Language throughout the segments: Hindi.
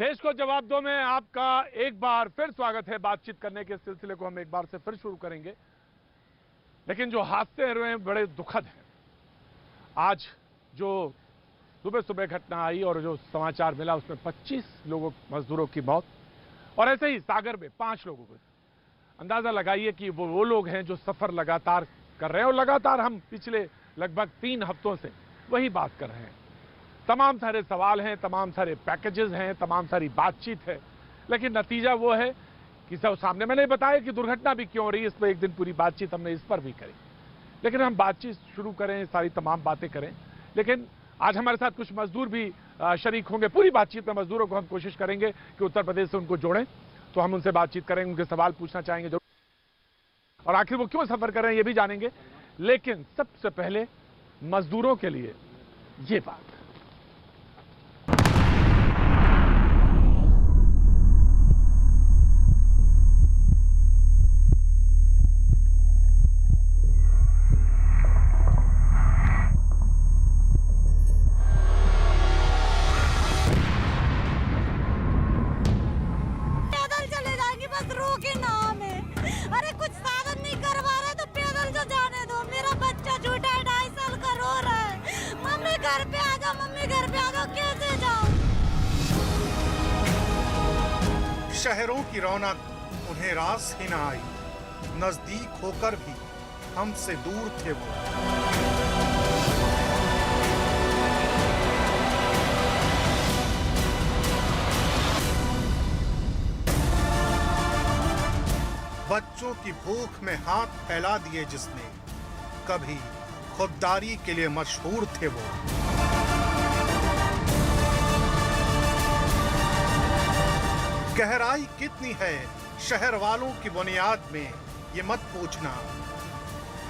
देश को जवाब दो में आपका एक बार फिर स्वागत है। बातचीत करने के सिलसिले को हम एक बार से फिर शुरू करेंगे, लेकिन जो हादसे हैं बड़े दुखद हैं। आज जो सुबह सुबह घटना आई और जो समाचार मिला उसमें 25 मजदूरों की मौत, और ऐसे ही सागर में 5 लोगों को। अंदाजा लगाइए कि वो लोग हैं जो सफर लगातार कर रहे हैं, और लगातार हम पिछले लगभग 3 हफ्तों से वही बात कर रहे हैं। तमाम सारे सवाल हैं, तमाम सारे पैकेजेस हैं, तमाम सारी बातचीत है, लेकिन नतीजा वो है कि सब सामने। मैंने बताया कि दुर्घटना भी क्यों हो रही है, इस पर एक दिन पूरी बातचीत हमने इस पर भी करी, लेकिन हम बातचीत शुरू करें, सारी तमाम बातें करें। लेकिन आज हमारे साथ कुछ मजदूर भी शरीक होंगे पूरी बातचीत में। मजदूरों को हम कोशिश करेंगे कि उत्तर प्रदेश से उनको जोड़ें, तो हम उनसे बातचीत करेंगे, उनके सवाल पूछना चाहेंगे जरूर, और आखिर वो क्यों सफर कर रहे हैं ये भी जानेंगे। लेकिन सबसे पहले मजदूरों के लिए ये बात। घर पे आ जाओ, मम्मी घर पे आ जाओ, कैसे जाओ। शहरों की रौनक उन्हें रास ही न आई, नजदीक होकर भी हमसे दूर थे वो। बच्चों की भूख में हाथ फैला दिए जिसने, कभी खुददारी के लिए मशहूर थे वो। गहराई कितनी है शहर वालों की बुनियाद में ये मत पूछना,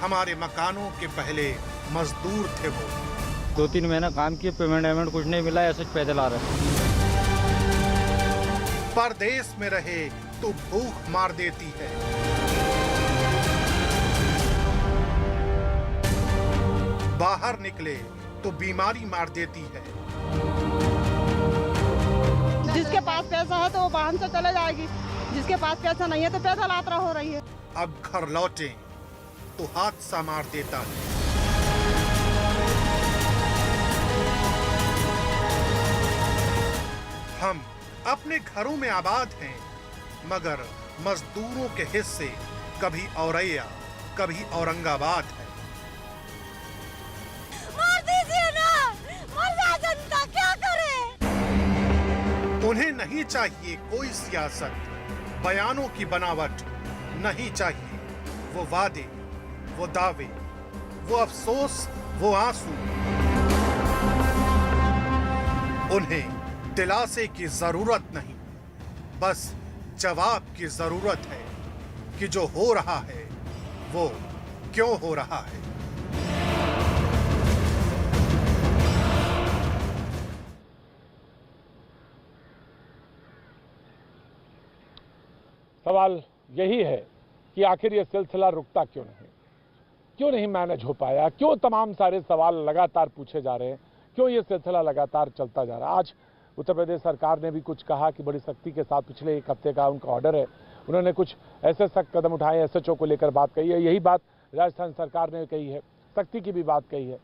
हमारे मकानों के पहले मजदूर थे वो। 2-3 महीना काम किए, पेमेंट कुछ नहीं मिला, ऐसे पैदल आ रहे हैं। परदेश में रहे तो भूख मार देती है, बाहर निकले तो बीमारी मार देती है। जिसके पास पैसा है तो वो वाहन से चले जाएगी, जिसके पास पैसा नहीं है तो पैदल यात्रा हो रही है। अब घर लौटे तो हादसा मार देता है। हम अपने घरों में आबाद हैं, मगर मजदूरों के हिस्से कभी औरैया कभी औरंगाबाद है। मार दीजिए ना, मर जाए जनता, क्या करे। उन्हें नहीं चाहिए कोई सियासत, बयानों की बनावट नहीं चाहिए, वो वादे, वो दावे, वो अफसोस, वो आंसू। उन्हें दिलासे की जरूरत नहीं, बस जवाब की जरूरत है कि जो हो रहा है वो क्यों हो रहा है। सवाल यही है कि आखिर ये सिलसिला रुकता क्यों नहीं मैनेज हो पाया, क्यों तमाम सारे सवाल लगातार पूछे जा रहे हैं, क्यों ये सिलसिला लगातार चलता जा रहा है। आज उत्तर प्रदेश सरकार ने भी कुछ कहा कि बड़ी सख्ती के साथ, पिछले 1 हफ्ते का उनका ऑर्डर है, उन्होंने कुछ ऐसे सख्त कदम उठाए, SHO को लेकर बात कही है। यही बात राजस्थान सरकार ने कही है, सख्ती की भी बात कही है।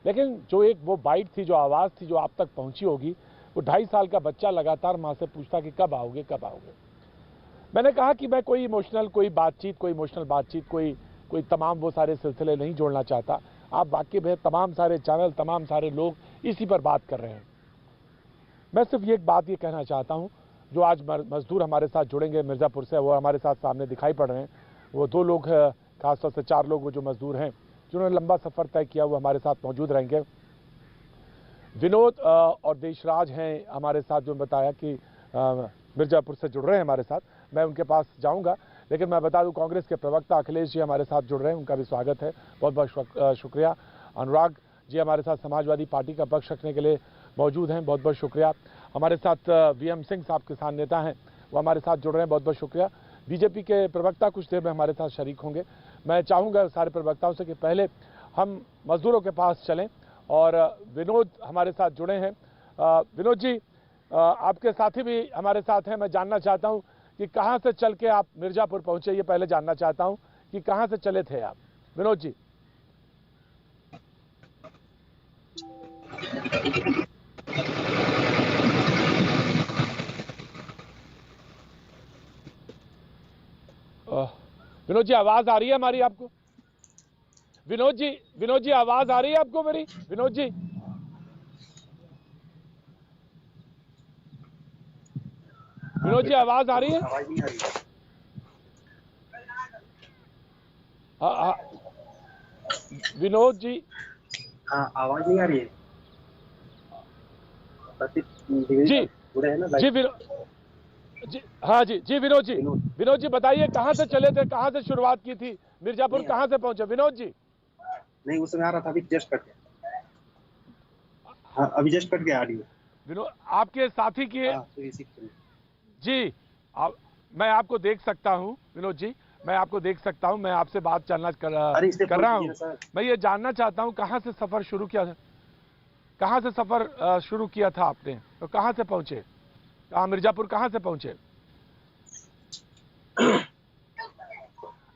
लेकिन जो एक वो बाइट थी, जो आवाज़ थी, जो आप तक पहुंची होगी, वो 2.5 साल का बच्चा लगातार माँ से पूछता कि कब आओगे, कब आओगे। मैंने कहा कि मैं कोई इमोशनल बातचीत, कोई तमाम वो सारे सिलसिले नहीं जोड़ना चाहता। आप वाकिफ है, तमाम सारे चैनल, तमाम सारे लोग इसी पर बात कर रहे हैं। मैं सिर्फ ये एक बात ये कहना चाहता हूं, जो आज मजदूर हमारे साथ जुड़ेंगे मिर्ज़ापुर से, वो हमारे साथ सामने दिखाई पड़ रहे हैं। वो 2 लोग, खासतौर से 4 लोग वो जो मजदूर हैं जिन्होंने लंबा सफ़र तय किया, वो हमारे साथ मौजूद रहेंगे। विनोद और देशराज हैं हमारे साथ, जो बताया कि मिर्ज़ापुर से जुड़ रहे हैं हमारे साथ। मैं उनके पास जाऊंगा, लेकिन मैं बता दूं कांग्रेस के प्रवक्ता अखिलेश जी हमारे साथ जुड़ रहे हैं, उनका भी स्वागत है, बहुत बहुत शुक्रिया। अनुराग जी हमारे साथ समाजवादी पार्टी का पक्ष रखने के लिए मौजूद हैं, बहुत बहुत शुक्रिया। हमारे साथ VM सिंह साहब किसान नेता हैं, वो हमारे साथ जुड़ रहे हैं, बहुत बहुत शुक्रिया। बीजेपी के प्रवक्ता कुछ देर में हमारे साथ शरीक होंगे। मैं चाहूँगा सारे प्रवक्ताओं से कि पहले हम मजदूरों के पास चलें, और विनोद हमारे साथ जुड़े हैं। विनोद जी, आपके साथी भी हमारे साथ हैं। मैं जानना चाहता हूं कि कहां से चल के आप मिर्जापुर पहुंचे, ये पहले जानना चाहता हूं कि कहां से चले थे आप, विनोद जी। विनोद जी, आवाज आ रही है हमारी आपको? विनोद जी आवाज आ रही है आपको मेरी? विनोद जी, आवाज आ रही है? आवाज नहीं आ रही है। हाँ, विनोद जी, हाँ, आवाज नहीं आ रही है। जी पूरे है ना जी, हाँ जी विनोद जी बताइए, कहाँ से चले थे, कहाँ से शुरुआत की थी, मिर्जापुर कहाँ से पहुंचे विनोद जी? नहीं, उस समय आ रहा था, अभी जस्ट कट गया। हाँ, अभी जस्ट कट गया ऑडियो। विनोद, आपके साथी की जी, मैं आपको देख सकता हूं विनोद जी, मैं आपको देख सकता हूं, मैं आपसे बात करना कर रहा हूं। मैं ये जानना चाहता हूं कहां से सफर शुरू किया था, कहां से सफर शुरू किया था आपने, तो कहां से पहुंचे, मिर्जापुर कहां से पहुंचे?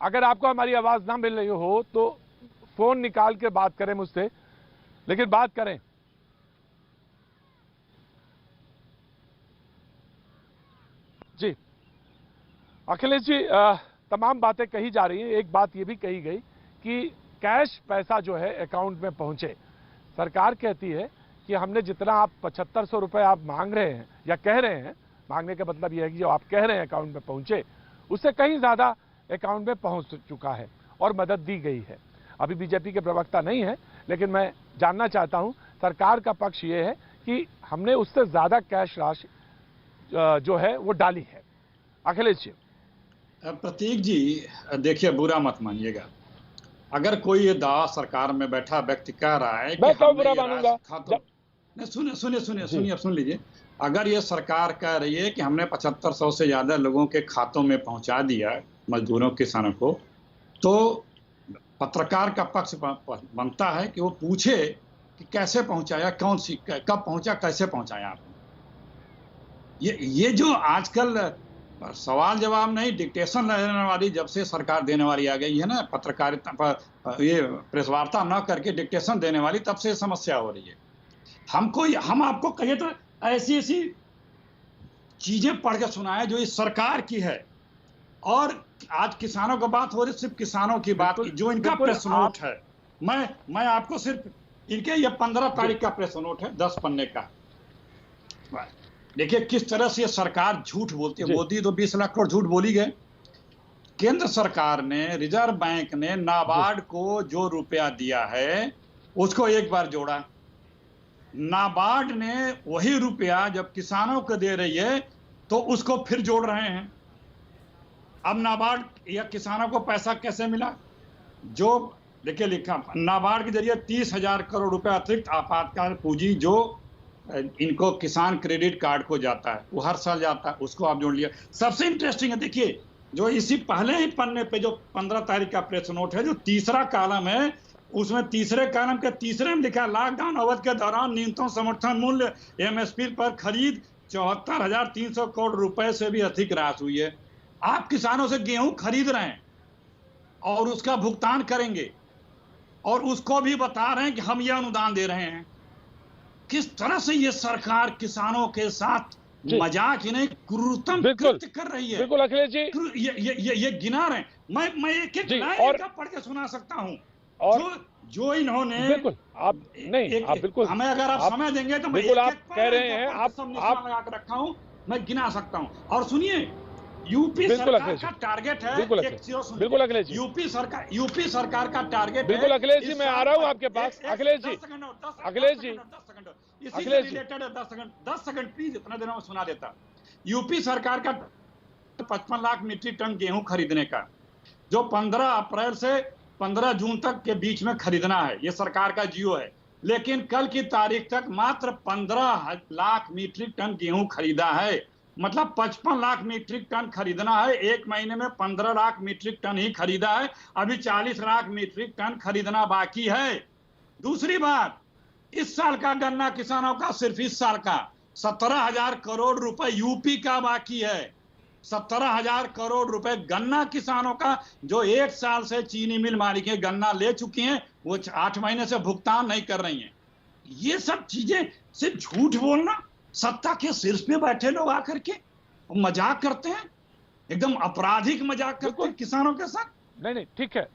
अगर आपको हमारी आवाज ना मिल रही हो तो फोन निकाल के बात करें मुझसे, लेकिन बात करें। जी अखिलेश जी, तमाम बातें कही जा रही हैं। एक बात ये भी कही गई कि कैश पैसा जो है अकाउंट में पहुंचे। सरकार कहती है कि हमने जितना आप 7500 रुपए आप मांग रहे हैं या कह रहे हैं, मांगने का मतलब यह है कि जो आप कह रहे हैं अकाउंट में पहुंचे, उससे कहीं ज्यादा अकाउंट में पहुंच चुका है और मदद दी गई है। अभी बीजेपी के प्रवक्ता नहीं है, लेकिन मैं जानना चाहता हूं, सरकार का पक्ष ये है कि हमने उससे ज्यादा कैश राशि जो है वो डाली है। अखिलेश जी। प्रतीक जी, देखिए, बुरा मत मानिएगा, अगर कोई ये दावा सरकार में बैठा व्यक्ति कह रहा है कि मैं बुरा मानूंगा, सुनिए, अब सुन लीजिए। अगर ये सरकार कह रही है कि हमने 7500 से ज्यादा लोगों के खातों में पहुंचा दिया मजदूरों किसानों को, तो पत्रकार का पक्ष बनता है कि वो पूछे कि कैसे पहुंचाया, कौन सी, कब पहुंचा, कैसे पहुंचाया आपने। ये जो आजकल सवाल जवाब नहीं, डिक्टेशन लेने वाली जब से सरकार देने वाली आ गई है ना, पत्रकारिता पर ये प्रेस वार्ता न करके डिक्टेशन देने वाली, तब से समस्या हो रही है। हम आपको कहिए तो ऐसी चीजें पढ़ के सुनाए जो इस सरकार की है। और आज किसानों की बात हो रही, सिर्फ किसानों की बात, जो इनका प्रेस नोट है, मैं आपको सिर्फ इनके ये 15 तारीख का प्रेस नोट है, 10 पन्ने का। देखिए किस तरह से ये सरकार झूठ बोलती है। मोदी तो 20 लाख करोड़ झूठ बोली गए। केंद्र सरकार ने, रिजर्व बैंक ने नाबार्ड को जो रुपया दिया है उसको एक बार जोड़ा। नाबार्ड ने वही रुपया जब किसानों को दे रही है तो उसको फिर जोड़ रहे हैं। अब नाबार्ड या किसानों को पैसा कैसे मिला? जो देखिए लिखा, नाबार्ड के जरिए 30,000 करोड़ रुपया अतिरिक्त आपातकाल पूंजी जो इनको किसान क्रेडिट कार्ड को जाता है, वो हर साल जाता है, उसको आप जोड़ लिया। सबसे इंटरेस्टिंग है, देखिए जो इसी पहले ही पन्ने पे जो 15 तारीख का प्रेस नोट है, जो तीसरा कॉलम है, उसमें तीसरे कॉलम के तीसरे में लिखा, लॉकडाउन अवधि के दौरान न्यूनतम समर्थन मूल्य एमएसपी पर खरीद 74,300 करोड़ रुपए से भी अधिक राशि हुई है। आप किसानों से गेहूं खरीद रहे हैं और उसका भुगतान करेंगे और उसको भी बता रहे हैं कि हम ये अनुदान दे रहे हैं। किस तरह से ये सरकार किसानों के साथ मजाक ही नहीं, क्रूरतम कृत्य कर रही है। बिल्कुल अखिलेश जी, ये गिना रहे हैं। मैं एक लाइन का पढ़ के सुना सकता हूं। और जो इन्होंने, बिल्कुल आप नहीं, आप बिल्कुल हमें अगर आप समय देंगे तो मैं आप कह रहे हैं, आप लगा के रखा हूं, मैं गिना सकता हूं। और सुनिए, यूपी सरकार का टारगेट है, बिल्कुल अखिलेश जी, यूपी सरकार का टारगेट, बिल्कुल अखिलेश जी, मैं आ रहा हूं आपके पास। अखिलेश जी, इससे रिलेटेड 10 सेकंड प्लीज, इतना देर में सुना देता। यूपी सरकार का 55 लाख मीट्रिक टन गेहूं खरीदने का, जो 15 अप्रैल से 15 जून तक के बीच में खरीदना है, ये सरकार का जियो है। लेकिन कल की तारीख तक मात्र 15 लाख मीट्रिक टन गेहूं खरीदा है। मतलब 55 लाख मीट्रिक टन खरीदना है, एक महीने में 15 लाख मीट्रिक टन ही खरीदा है, अभी 40 लाख मीट्रिक टन खरीदना बाकी है। दूसरी बात, इस साल का गन्ना किसानों का, सिर्फ इस साल का 17,000 करोड़ रुपए यूपी का बाकी है। 17,000 करोड़ रुपए गन्ना किसानों का, जो 1 साल से चीनी मिल मालिकें गन्ना ले चुकी हैं, वो 8 महीने से भुगतान नहीं कर रही हैं। ये सब चीजें सिर्फ झूठ बोलना, सत्ता के शीर्ष पे बैठे लोग आकर के मजाक करते हैं, एकदम आपराधिक मजाक करते हैं किसानों के साथ। नहीं, ठीक है,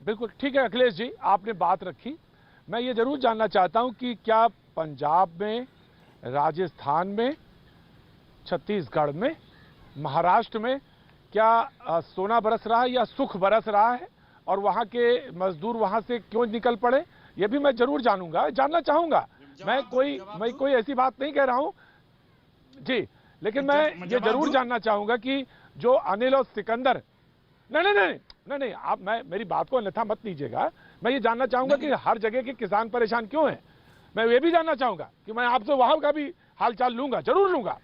बिल्कुल ठीक है अखिलेश जी, आपने बात रखी। मैं ये जरूर जानना चाहता हूं कि क्या पंजाब में, राजस्थान में, छत्तीसगढ़ में, महाराष्ट्र में क्या सोना बरस रहा है या सुख बरस रहा है, और वहां के मजदूर वहां से क्यों निकल पड़े, ये भी मैं जरूर जानना चाहूंगा। मैं कोई ऐसी बात नहीं कह रहा हूं जी, लेकिन मैं ये जरूर जानना चाहूंगा कि जो अनिल और सिकंदर, नहीं, आप मेरी बात को अन्यथा मत लीजिएगा। मैं ये जानना चाहूंगा कि हर जगह के किसान परेशान क्यों हैं। मैं ये भी जानना चाहूंगा कि मैं आपसे वहां का भी हालचाल लूंगा, जरूर लूंगा,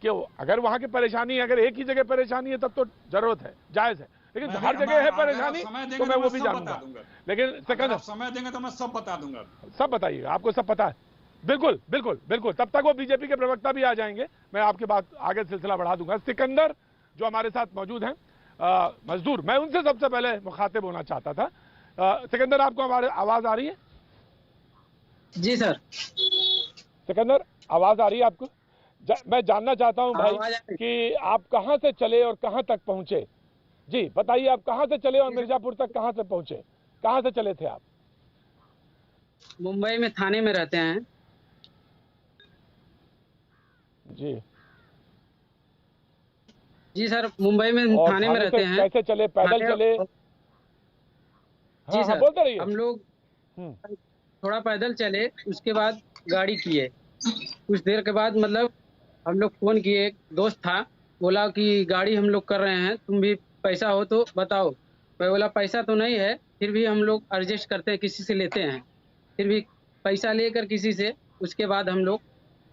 कि अगर वहां की परेशानी है, अगर एक ही जगह परेशानी है तब तो जरूरत है, जायज है, लेकिन हर जगह है परेशानी तो मैं वो भी जानूंगा। लेकिन सिकंदर, समय देंगे तो मैं सब बता दूंगा। सब बताइएगा, आपको सब पता है। बिल्कुल बिल्कुल बिल्कुल, तब तक वो बीजेपी के प्रवक्ता भी आ जाएंगे, मैं आपकी बात आगे सिलसिला बढ़ा दूंगा। सिकंदर जो हमारे साथ मौजूद हैं, मजदूर, मैं उनसे सबसे पहले मुखातिब होना चाहता था। सिकंदर, आपको हमारी आवाज आ रही है? जी सर। सिकंदर, आवाज आ रही है आपको? मैं जानना चाहता हूं भाई कि आप कहां से चले और कहां तक पहुंचे। जी बताइए, आप कहां से चले और मिर्जापुर तक कहां से पहुंचे, कहां से चले थे आप? मुंबई में थाने में रहते हैं। जी सर, मुंबई में थाने में रहते हैं। कैसे चले, पैदल चले? जी सर, बोलते रहिए। हम लोग थोड़ा पैदल चले, उसके बाद गाड़ी किए। कुछ देर के बाद मतलब हम लोग फोन किए, दोस्त था, बोला कि गाड़ी हम लोग कर रहे हैं, तुम भी पैसा हो तो बताओ। मैं बोला पैसा तो नहीं है, फिर भी हम लोग एडजस्ट करते हैं, किसी से लेते हैं। फिर भी पैसा लेकर किसी से, उसके बाद हम लोग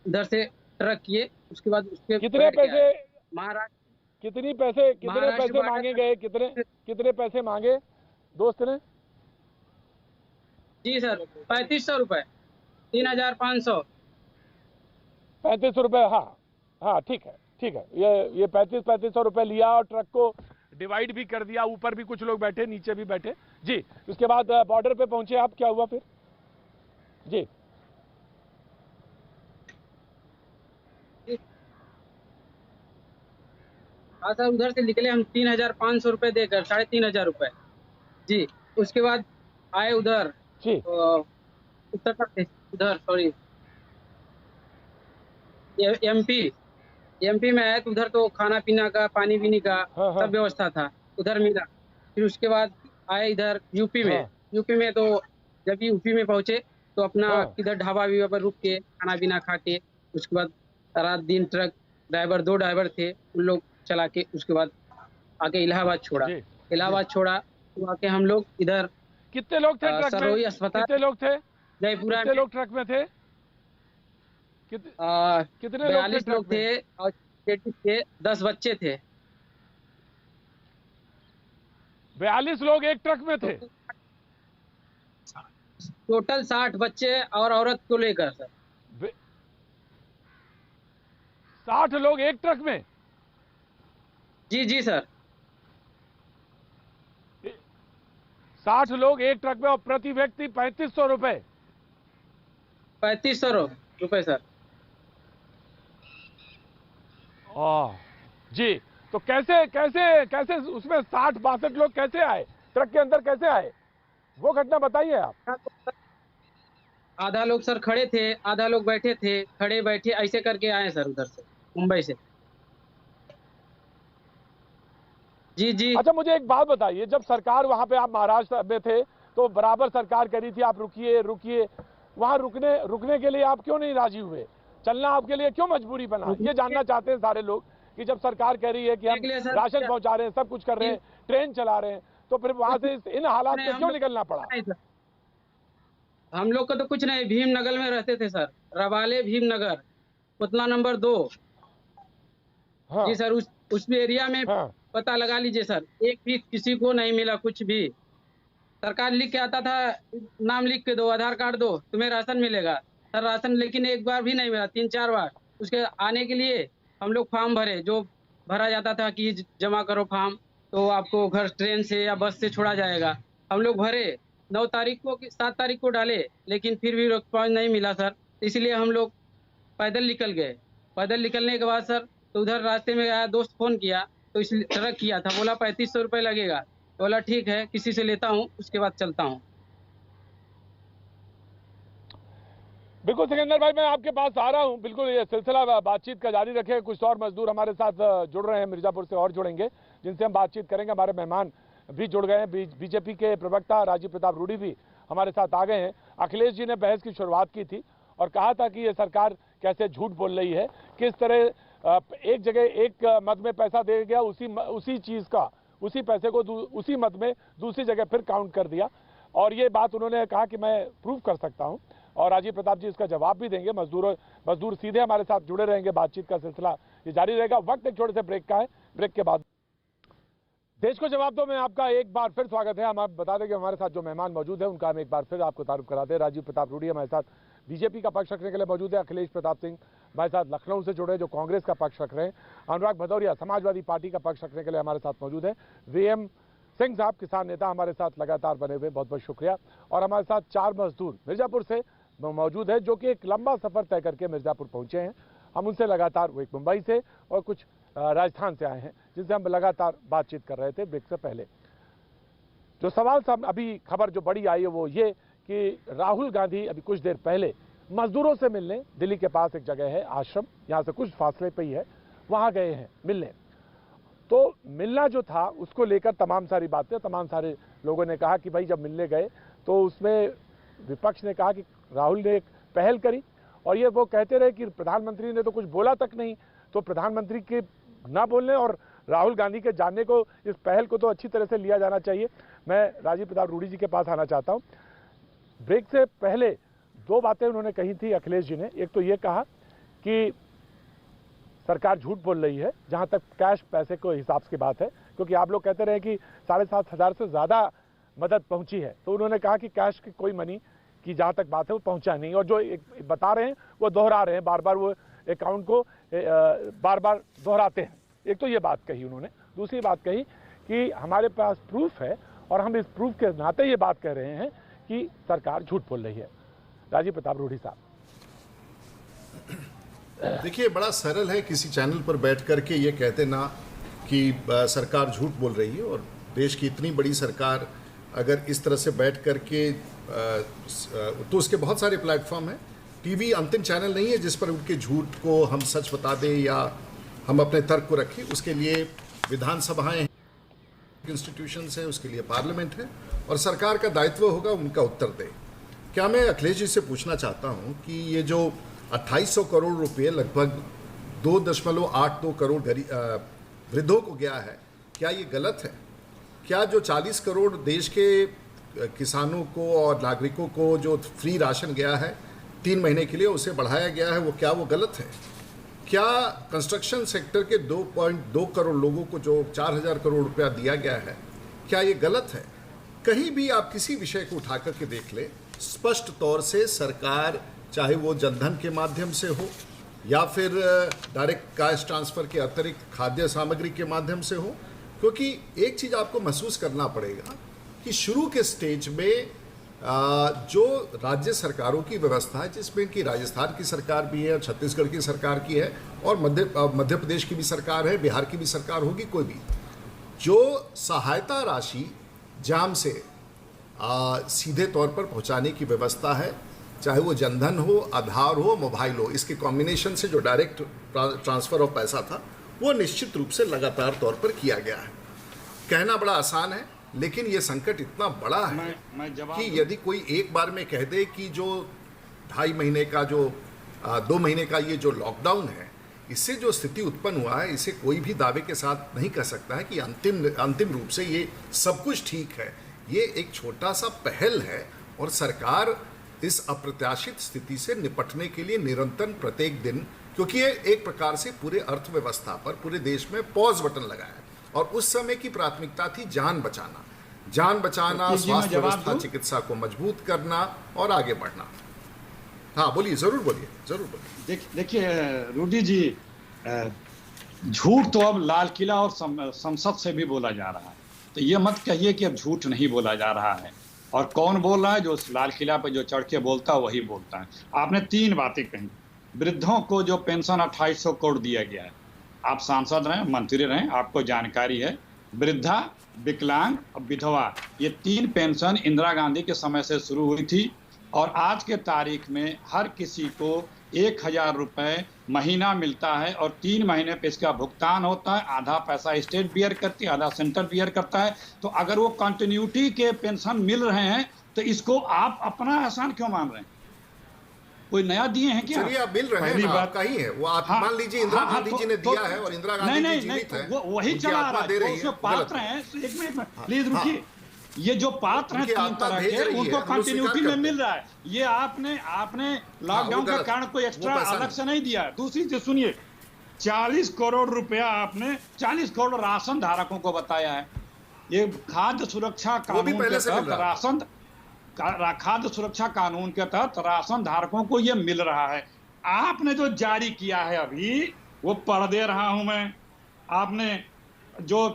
उधर से ट्रक किए। उसके बाद उसके कितने पैसे, महाराष्ट्र, कितने पैसे मांगे गए, कितने पैसे मांगे दोस्त ने? जी सर, 3500 रुपए, 3500। 3500 रुपए, हाँ ठीक है। ये 3500 रुपए लिया और ट्रक को डिवाइड भी कर दिया, ऊपर भी कुछ लोग बैठे, नीचे भी बैठे। जी, उसके बाद बॉर्डर पे पहुंचे आप, क्या हुआ फिर? जी हाँ सर, उधर से निकले हम 3500 रुपए देकर, 3500 रुपए। जी, उसके बाद आए उधर उत्तर प्रदेश, उधर सॉरी एमपी में आए तो उधर तो खाना पीना का, पानी पीने का सब व्यवस्था था, उधर मिला। फिर उसके बाद आए इधर यूपी में तो जब यूपी में पहुंचे तो अपना इधर ढाबा पर रुक के खाना पीना खा के, उसके बाद रात दिन ट्रक ड्राइवर, 2 ड्राइवर थे, उन लोग चला के उसके बाद आके इलाहाबाद छोड़ा। तो आके हम लोग इधर, कितने लोग थे ट्रक में? सरोही अस्पताल, कितने लोग थे जयपुरा? कितने लोग ट्रक में थे? कितने 42 लोग थे और 10 बच्चे थे। 42 लोग एक ट्रक में थे? टोटल 60 बच्चे और औरत को लेकर सर। 60 लोग एक ट्रक में? जी सर, 60 लोग एक ट्रक में और प्रति व्यक्ति 3500 रुपए? 3500 रुपए सर। जी, तो कैसे उसमें 60-62 लोग कैसे आए, ट्रक के अंदर कैसे आए, वो घटना बताइए आप। आधा लोग सर खड़े थे, आधा लोग बैठे थे, खड़े बैठे ऐसे करके आए सर उधर से, मुंबई से। जी। अच्छा, मुझे एक बात बताइए, जब सरकार वहां पे, आप महाराष्ट्र में थे तो बराबर सरकार करी थी आप रुकिए, वहां रुकने के लिए आप क्यों नहीं राजी हुए? चलना आपके लिए क्यों मजबूरी बना? ये जानना चाहते हैं सारे लोग कि जब सरकार कह रही है कि हम राशन पहुंचा रहे हैं, सब कुछ कर रहे हैं, ट्रेन चला रहे हैं, तो फिर वहां से इन हालात में क्यों निकलना पड़ा? हम लोग को तो कुछ नहीं, भीमनगर में रहते थे सर, रवाले भीमनगर, पुतला नंबर 2। जी सर, उस एरिया में पता लगा लीजिए सर, एक भी किसी को नहीं मिला कुछ भी। सरकार लिख के आता था, नाम लिख के दो, आधार कार्ड दो, तुम्हें राशन मिलेगा। सर राशन, लेकिन एक बार भी नहीं मिला, 3-4 बार। उसके आने के लिए हम लोग फॉर्म भरे, जो भरा जाता था कि जमा करो फॉर्म तो आपको घर ट्रेन से या बस से छोड़ा जाएगा। हम लोग भरे 9 तारीख को, 7 तारीख को डाले, लेकिन फिर भी रिस्पॉन्स नहीं मिला सर। इसलिए हम लोग पैदल निकल गए। पैदल निकलने के बाद सर, तो उधर रास्ते में आया, दोस्त फोन किया तो इसलिए ट्रक किया था, बोला 3500 रुपये लगेगा। बोला ठीक है, किसी से लेता हूँ, उसके बाद चलता हूँ। बिल्कुल सिकंदर भाई, मैं आपके पास आ रहा हूं। बिल्कुल ये सिलसिला बातचीत का जारी रखे। कुछ और मजदूर हमारे साथ जुड़ रहे हैं, मिर्जापुर से और जुड़ेंगे, जिनसे हम बातचीत करेंगे। हमारे मेहमान भी जुड़ गए हैं। बीजेपी के प्रवक्ता राजीव प्रताप रूडी भी हमारे साथ आ गए हैं। अखिलेश जी ने बहस की शुरुआत की थी और कहा था कि ये सरकार कैसे झूठ बोल रही है, किस तरह एक जगह एक मद में पैसा दे गया, उसी चीज का, उसी पैसे को उसी मद में दूसरी जगह फिर काउंट कर दिया। और ये बात उन्होंने कहा कि मैं प्रूव कर सकता हूं, और राजीव प्रताप जी इसका जवाब भी देंगे। मजदूर सीधे हमारे साथ जुड़े रहेंगे। बातचीत का सिलसिला ये जारी रहेगा। वक्त एक छोटे से ब्रेक का है। ब्रेक के बाद देश को जवाब दो में आपका एक बार फिर स्वागत है। हम आप बता दें कि हमारे साथ जो मेहमान मौजूद है उनका हम एक बार फिर आपको तारुफ करा दें। राजीव प्रताप रूडी हमारे साथ बीजेपी का पक्ष रखने के लिए मौजूद है। अखिलेश प्रताप सिंह हमारे साथ लखनऊ से जुड़े, जो कांग्रेस का पक्ष रख रहे हैं। अनुराग भदौरिया समाजवादी पार्टी का पक्ष रखने के लिए हमारे साथ मौजूद है। वीएम सिंह साहब किसान नेता हमारे साथ लगातार बने हुए, बहुत बहुत शुक्रिया। और हमारे साथ 4 मजदूर मिर्जापुर से मौजूद है, जो कि एक लंबा सफर तय करके मिर्जापुर पहुंचे हैं। हम उनसे लगातार, वो एक मुंबई से और कुछ राजस्थान से आए हैं, जिनसे हम लगातार बातचीत कर रहे थे ब्रेक से पहले। जो सवाल साहब अभी खबर जो बड़ी आई है वो ये कि राहुल गांधी अभी कुछ देर पहले मजदूरों से मिलने दिल्ली के पास एक जगह है आश्रम, यहाँ से कुछ फासले पे ही है, वहां गए हैं मिलने। तो मिलना जो था उसको लेकर तमाम सारी बातें, तमाम सारे लोगों ने कहा कि भाई जब मिलने गए तो उसमें विपक्ष ने कहा कि राहुल ने एक पहल करी, और ये वो कहते रहे कि प्रधानमंत्री ने तो कुछ बोला तक नहीं। तो प्रधानमंत्री के ना बोलने और राहुल गांधी के जानने को, इस पहल को तो अच्छी तरह से लिया जाना चाहिए। मैं राजीव प्रताप रूडी जी के पास आना चाहता हूं। ब्रेक से पहले 2 बातें उन्होंने कही थी अखिलेश जी ने। एक तो ये कहा कि सरकार झूठ बोल रही है जहां तक कैश पैसे को हिसाब की बात है, क्योंकि आप लोग कहते रहे कि 7,500 से ज्यादा मदद पहुंची है। तो उन्होंने कहा कि कैश की कोई मनी की जहां तक बात है वो पहुंचा नहीं, और जो बता रहे हैं वो दोहरा रहे हैं, बार बार वो अकाउंट को बार बार दोहराते हैं। एक तो ये बात कही उन्होंने। दूसरी बात कही कि हमारे पास प्रूफ है और हम इस प्रूफ के नाते ये बात कह रहे हैं कि सरकार झूठ बोल रही है। राजीव प्रताप रूडी साहब, देखिए बड़ा सरल है किसी चैनल पर बैठ करके ये कहते ना कि सरकार झूठ बोल रही है, और देश की इतनी बड़ी सरकार अगर इस तरह से बैठ करके तो उसके बहुत सारे प्लेटफॉर्म हैं। टीवी अंतिम चैनल नहीं है जिस पर उनके झूठ को हम सच बता दें या हम अपने तर्क को रखें। उसके लिए विधानसभाएं हैं, इंस्टीट्यूशंस हैं, उसके लिए पार्लियामेंट है, और सरकार का दायित्व होगा उनका उत्तर दे। क्या मैं अखिलेश जी से पूछना चाहता हूं कि ये जो 2800 करोड़ रुपए लगभग 2.82 करोड़ वृद्धों को गया है, क्या ये गलत है? क्या जो 40 करोड़ देश के किसानों को और नागरिकों को जो फ्री राशन गया है 3 महीने के लिए, उसे बढ़ाया गया है, क्या वो गलत है? क्या कंस्ट्रक्शन सेक्टर के 2.2 करोड़ लोगों को जो 4,000 करोड़ रुपया दिया गया है, क्या ये गलत है? कहीं भी आप किसी विषय को उठा करके देख ले, स्पष्ट तौर से सरकार, चाहे वो जनधन के माध्यम से हो या फिर डायरेक्ट कैश ट्रांसफर के अतिरिक्त खाद्य सामग्री के माध्यम से हो, क्योंकि एक चीज़ आपको महसूस करना पड़ेगा कि शुरू के स्टेज में जो राज्य सरकारों की व्यवस्था है, जिसमें कि राजस्थान की सरकार भी है, छत्तीसगढ़ की सरकार की है, और मध्य प्रदेश की भी सरकार है, बिहार की भी सरकार होगी, कोई भी, जो सहायता राशि जाम से सीधे तौर पर पहुंचाने की व्यवस्था है, चाहे वो जनधन हो, आधार हो, मोबाइल हो, इसके कॉम्बिनेशन से जो डायरेक्ट ट्रांसफर ऑफ पैसा था वो निश्चित रूप से लगातार तौर पर किया गया है। कहना बड़ा आसान है, लेकिन ये संकट इतना बड़ा है कि यदि कोई एक बार में कह दे कि जो 2.5 महीने का, जो 2 महीने का ये जो लॉकडाउन है, इससे जो स्थिति उत्पन्न हुआ है, इसे कोई भी दावे के साथ नहीं कह सकता है कि अंतिम रूप से ये सब कुछ ठीक है। ये एक छोटा सा पहल है, और सरकार इस अप्रत्याशित स्थिति से निपटने के लिए निरंतर प्रत्येक दिन, क्योंकि ये एक प्रकार से पूरे अर्थव्यवस्था पर, पूरे देश में पॉज बटन लगा है, और उस समय की प्राथमिकता थी जान बचाना, स्वास्थ्य व्यवस्था, चिकित्सा को मजबूत करना और आगे बढ़ना। हाँ बोलिए, जरूर बोलिए। देखिए रूडी जी, झूठ तो अब लाल किला और संसद से भी बोला जा रहा है, तो ये मत कहिए कि अब झूठ नहीं बोला जा रहा है। और कौन बोल रहा है? जो लाल किला पे जो चढ़ के बोलता है वही बोलता है। आपने 3 बातें कही। वृद्धों को जो पेंशन 2800 करोड़ दिया गया है, आप सांसद रहे, मंत्री रहे, आपको जानकारी है। वृद्धा, विकलांग और विधवा, ये 3 पेंशन इंदिरा गांधी के समय से शुरू हुई थी और आज के तारीख में हर किसी को 1000 रुपये महीना मिलता है और 3 महीने पे इसका भुगतान होता है। आधा पैसा स्टेट बियर करती है, आधा सेंटर बियर करता है। तो अगर वो कंटिन्यूटी के पेंशन मिल रहे हैं तो इसको आप अपना एहसान क्यों मान रहे हैं? कोई नया दिए हैं क्या? चलिए आप मिल रहे हैं, आपका ही है वो। आप मान लीजिए इंदिरा गांधी जी ने दिया है और इंदिरा गांधी जी जीवित है, वही चला रहा है, उसमें पात्र हैं। एक मिनट प्लीज रुकिए। ये जो पात्र हैं 3 तरह के, उनको कंटिन्यूटी में मिल रहा है। ये आपने लॉकडाउन के कारण कोई एक्स्ट्रा अलग से नहीं दिया है। दूसरी चीज सुनिए, 40 करोड़ रुपया आपने 40 करोड़ राशन धारकों को बताया है। ये खाद्य सुरक्षा कानून के तहत खाद्य सुरक्षा कानून के तहत राशन धारकों को ये मिल रहा है। आपने जो जारी किया है अभी, वो पढ़ दे रहा हूं मैं। आपने जो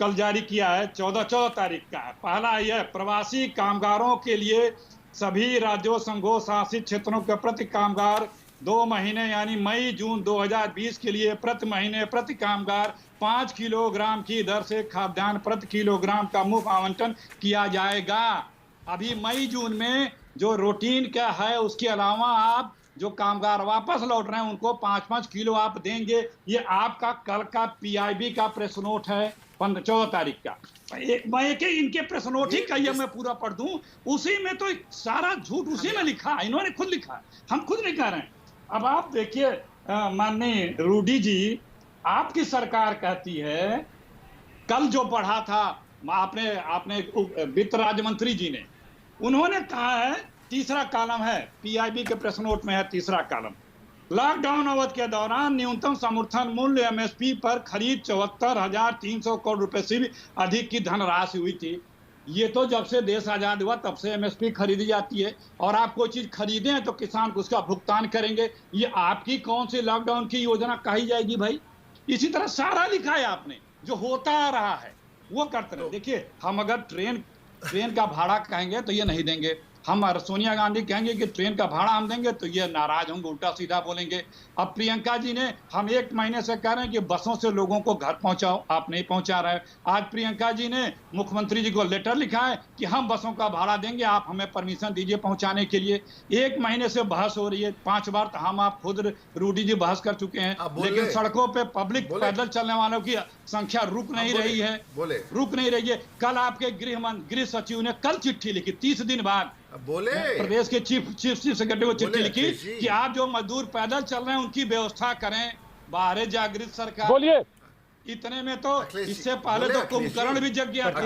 कल जारी किया है 14 तारीख का है। पहला यह प्रवासी कामगारों के लिए सभी राज्यों, संघों, शासित क्षेत्रों के प्रति कामगार 2 महीने यानी मई जून 2020 के लिए प्रति महीने प्रति कामगार 5 किलोग्राम की दर से खाद्यान्न प्रति किलोग्राम का मुफ्त आवंटन किया जाएगा। अभी मई जून में जो रूटीन क्या है, उसके अलावा आप जो कामगार वापस लौट रहे हैं उनको 5-5 किलो आप देंगे। ये आपका कल का PIB का प्रेस नोट है 14 तारीख का। मैं इनके प्रेस नोट ही कहिए मैं पूरा पढ़ दूं, उसी में तो सारा झूठ उसी में लिखा है। इन्होंने खुद लिखा है, हम खुद नहीं कह रहे हैं। अब आप देखिए माननीय रूडी जी, आपकी सरकार कहती है, कल जो पढ़ा था आपने वित्त राज्य मंत्री जी ने, उन्होंने कहा है, तीसरा कॉलम है PIB के प्रेस नोट में है, तीसरा कॉलम, लॉकडाउन अवधि के दौरान न्यूनतम समर्थन मूल्य MSP पर खरीद 74,300 करोड़ रुपए से भी अधिक की धनराशि हुई थी। ये तो जब से देश आजाद हुआ तब से MSP खरीदी जाती है, और आप कोई चीज खरीदें हैं तो किसान को उसका भुगतान करेंगे। ये आपकी कौन सी लॉकडाउन की योजना कही जाएगी भाई? इसी तरह सारा लिखा है आपने, जो होता आ रहा है वो करते रहे। देखिए, हम अगर ट्रेन का भाड़ा कहेंगे तो ये नहीं देंगे, हम सोनिया गांधी कहेंगे कि ट्रेन का भाड़ा हम देंगे तो ये नाराज होंगे, उल्टा सीधा बोलेंगे। अब प्रियंका जी ने, हम 1 महीने से कह रहे हैं कि बसों से लोगों को घर पहुंचाओ, आप नहीं पहुंचा रहे। आज प्रियंका जी ने मुख्यमंत्री जी को लेटर लिखा है कि हम बसों का भाड़ा देंगे, आप हमें परमिशन दीजिए पहुंचाने के लिए। 1 महीने से बहस हो रही है, 5 बार तो हम आप खुद रूडी जी बहस कर चुके हैं, लेकिन सड़कों पे पब्लिक पैदल चलने वालों की संख्या रुक नहीं रही है। कल आपके गृह सचिव ने कल चिट्ठी लिखी 30 दिन बाद, बोले प्रदेश के चीफ सेक्रेटरी को चिट्ठी लिखी कि आप जो मजदूर पैदल चल रहे हैं उनकी व्यवस्था करें। बाहर जागृत सरकार, बोलिए। इतने में तो इससे पहले तो कुंभकर्ण भी जग गया था।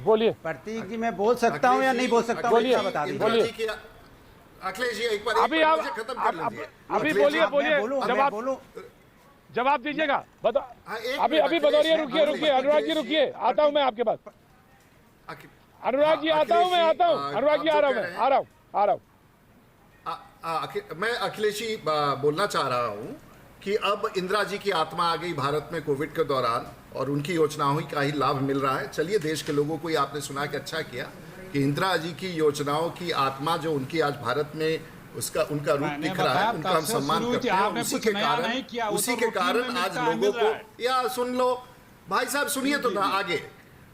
बोलिए प्रतीक जी, मैं बोल सकता हूँ या नहीं बोल सकता हूँ? बोलिए, बता दीजिए। बोलिए अखिलेश जी, एक बार अभी आप अभी बोलिए, जवाब दीजिएगा। अभी भदौरिया रुकिए, अनुराग जी रुकिए, आता हूं मैं आपके पास। अनुराग जी आता हूं मैं, अनुराग जी आ रहा हूं। मैं अखिलेश जी बोलना चाह रहा हूं कि अब इंदिरा जी की आत्मा आ गई भारत में कोविड के दौरान, और उनकी योजनाओं का ही लाभ मिल रहा है। चलिए, देश के लोगों को ये आपने सुना के अच्छा किया कि इंदिरा जी की योजनाओं की आत्मा जो उनकी आज भारत में उनका रूप दिख रहा है, उनका हम सम्मान करते हैं। उसी के कारण आज लोगों को, या सुन लो भाई साहब, सुनिए तो ना आगे।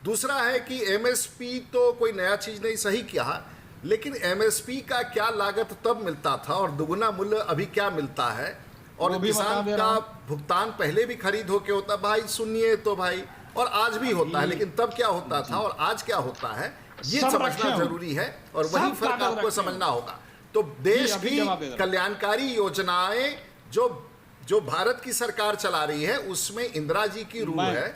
दूसरा है कि MSP तो कोई नया चीज नहीं, सही किया, लेकिन MSP का क्या लागत तब मिलता था और दुगुना मूल्य अभी क्या मिलता है, और किसान का भुगतान पहले भी खरीद होके होता, भाई सुनिए तो भाई, और आज भी होता है, लेकिन तब क्या होता था और आज क्या होता है, ये समझना जरूरी है, और वही फर्क आपको समझना होगा। तो देश की कल्याणकारी योजनाएं जो भारत की सरकार चला रही है, उसमें इंदिरा जी की रूह है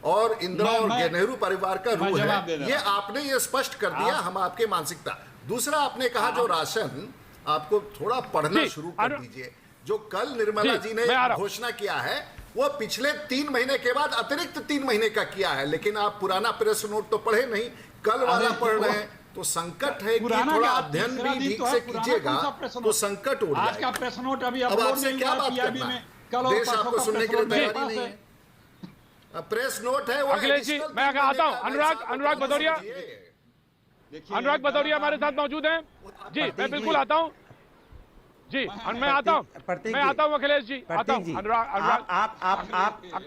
और इंदिरा और नेहरू परिवार का रूह है। ये आपने ये स्पष्ट कर दिया हम आपके मानसिकता। दूसरा, आपने कहा जो राशन, आपको थोड़ा पढ़ना शुरू कर दीजिए। जो कल निर्मला जी ने घोषणा किया है वो पिछले 3 महीने के बाद अतिरिक्त 3 महीने का किया है, लेकिन आप पुराना प्रेस नोट तो पढ़े नहीं, कल वाला पढ़ रहे हैं। तो संकट है कि पुराना थोड़ा का अध्ययन तीसरा भी दिन ठीक तो है, से पुराना कीजिएगा कौन सा प्रेस नोट? तो संकट उड़ आज का जाएगा। प्रेस नोट अभी अब अपलोड आपसे नहीं क्या हुआ बात PIB करना में। है? कल और देश परसों आपको का सुनने प्रेस के लिए नोट मेरे तैयार ही पास नहीं है। है। प्रेस नोट है वो अखिलेश जी, additional मैं चीज आता हूं। बोलेगा, अनुराग भाई साहब, अनुराग तो भदौरिया, देखिए, अनुराग भदौरिया हमारे साथ मौजूद हैं। जी, मैं बिल्कुल आता हूं। जी, मैं आता हूं। प्रतीक मैं जी, आता हूं अखिलेश जी, आता प्रतीक हूं। जी, अनुराग अनुराग आप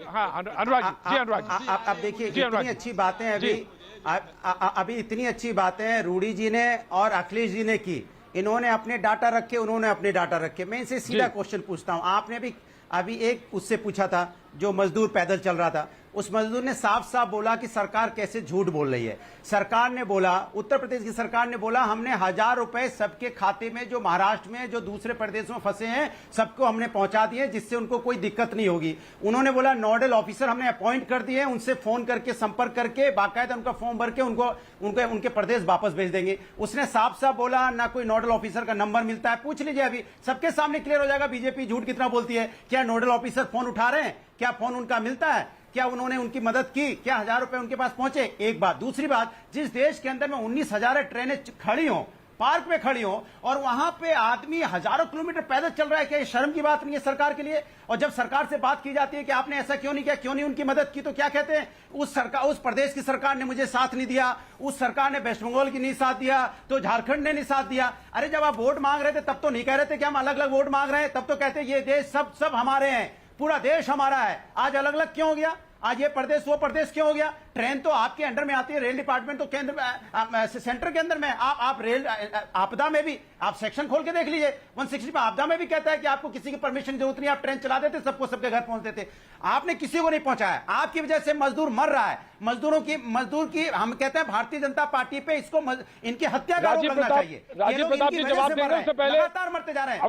हाँ, अनुराग जी, जी अनुराग जी। आप देखिए जी, अनुराग इतनी जी। अच्छी बातें अभी जी। अभी इतनी अच्छी बातें रूडी जी ने और अखिलेश जी ने की। इन्होंने अपने डाटा रखे, उन्होंने अपने डाटा रखे। मैं इनसे सीधा जी। क्वेश्चन पूछता हूं। आपने भी अभी एक उससे पूछा था जो मजदूर पैदल चल रहा था, उस मजदूर ने साफ साफ बोला कि सरकार कैसे झूठ बोल रही है। सरकार ने बोला, उत्तर प्रदेश की सरकार ने बोला हमने 1000 रुपए सबके खाते में, जो महाराष्ट्र में, जो दूसरे प्रदेशों में फंसे हैं, सबको हमने पहुंचा दिए, जिससे उनको कोई दिक्कत नहीं होगी। उन्होंने बोला नोडल ऑफिसर हमने अपॉइंट कर दिए, उनसे फोन करके संपर्क करके बाकायदा उनका फॉर्म भर के उनके प्रदेश वापस भेज देंगे। उसने साफ साफ बोला ना कोई नोडल ऑफिसर का नंबर मिलता है। पूछ लीजिए, अभी सबके सामने क्लियर हो जाएगा बीजेपी झूठ कितना बोलती है। क्या नोडल ऑफिसर फोन उठा रहे हैं? क्या फोन उनका मिलता है? क्या उन्होंने उनकी मदद की? क्या 1000 रुपए उनके पास पहुंचे? एक बात। दूसरी बात, जिस देश के अंदर में 19,000 ट्रेनें खड़ी हों, पार्क में खड़ी हो, और वहां पे आदमी हजारों किलोमीटर पैदल चल रहा है, क्या ये शर्म की बात नहीं है सरकार के लिए? और जब सरकार से बात की जाती है कि आपने ऐसा क्यों नहीं किया, क्यों नहीं उनकी मदद की, तो क्या कहते हैं, उस प्रदेश की सरकार ने मुझे साथ नहीं दिया, उस सरकार ने वेस्ट बंगाल की नहीं साथ दिया, तो झारखंड ने नहीं साथ दिया। अरे जब आप वोट मांग रहे थे तब तो नहीं कह रहे थे कि हम अलग अलग वोट मांग रहे हैं, तब तो कहते ये देश सब हमारे हैं, पूरा देश हमारा है। आज अलग अलग क्यों हो गया? आज ये प्रदेश वो प्रदेश क्यों हो गया? ट्रेन तो आपके अंडर में आती है, रेल डिपार्टमेंट तो केंद्र में, सेंटर के अंदर में। आप रेल आपदा में भी आप सेक्शन खोल के देख लीजिए, 160 में आपदा में भी कहता है कि आपको किसी की परमिशन की जरूरत नहीं, आप ट्रेन चला देते, सबको सबके घर पहुंचते थे। आपने किसी को नहीं पहुंचाया, आपकी वजह से मजदूर मर रहा है। मजदूर की हम कहते हैं भारतीय जनता पार्टी पे इसको इनकी हत्या का आरोप लगना चाहिए। राजीव प्रताप जी जवाब देने से पहले लगातार मरते जा रहे हैं।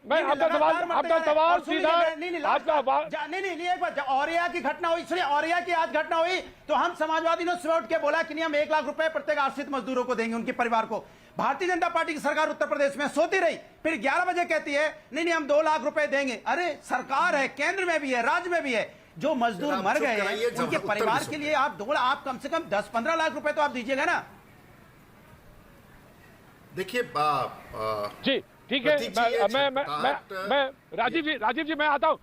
मैं आपका सवाल सीधा नहीं, एक बार औरैया की घटना हुई, सुनिए, औरैया की आज घटना हुई तो हम समाजवादी ने सुबह उठ के बोला कि नहीं, हम 1 लाख रुपए प्रत्येक आश्रित मजदूरों को देंगे, उनके परिवार को। भारतीय जनता पार्टी की सरकार उत्तर प्रदेश में सोती रही, फिर 11 बजे कहती है नहीं हम 2 लाख रुपए देंगे। अरे सरकार है, केंद्र में भी है, राज्य में भी है, जो मजदूर मर गए हैं उनके परिवार के लिए आप कम से कम 10-15 लाख रुपए तो आप दीजिएगा ना। देखिए जी ठीक है, मैं राजीव जी मैं आता हूं।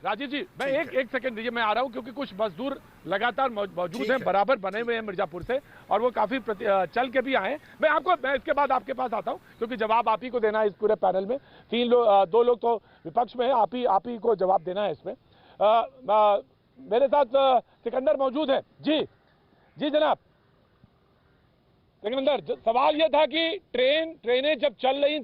राजीव जी मैं एक सेकंड दीजिए, मैं आ रहा हूं, क्योंकि कुछ मजदूर लगातार मौजूद हैं, बराबर बने हुए हैं मिर्जापुर से, और वो काफी चल के भी आए। मैं इसके बाद आपके पास आता हूं, क्योंकि जवाब आप ही को देना है इस पूरे पैनल में। 2 लोग तो विपक्ष में है, आप ही को जवाब देना है इसमें। मेरे साथ सिकंदर मौजूद है। जी जनाब सिकंदर, सवाल यह था कि ट्रेनें जब चल रही